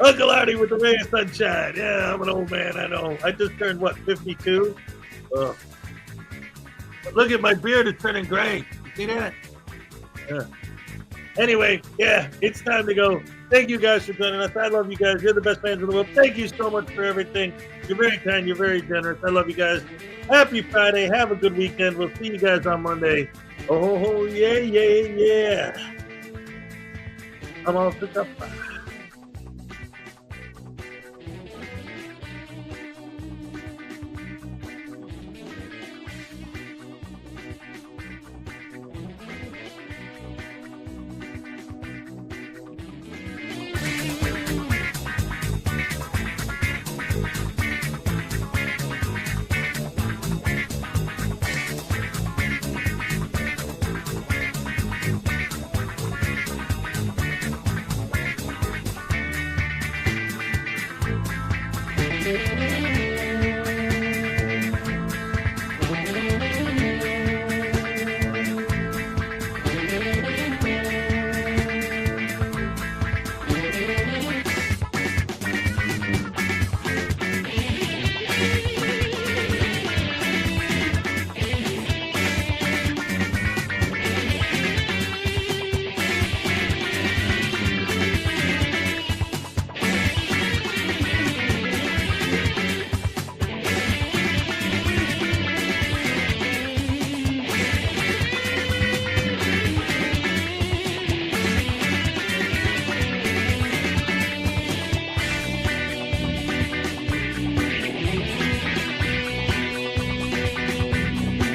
[SPEAKER 1] Uncle Artie with the ray of sunshine. Yeah, I'm an old man, I know. I just turned, what, 52? But look at my beard, it's turning gray. You see that? Yeah. Anyway, yeah, it's time to go. Thank you guys for joining us. I love you guys. You're the best fans in the world. Thank you so much for everything. You're very kind. You're very generous. I love you guys. Happy Friday. Have a good weekend. We'll see you guys on Monday. Oh, yeah. I'm all set up.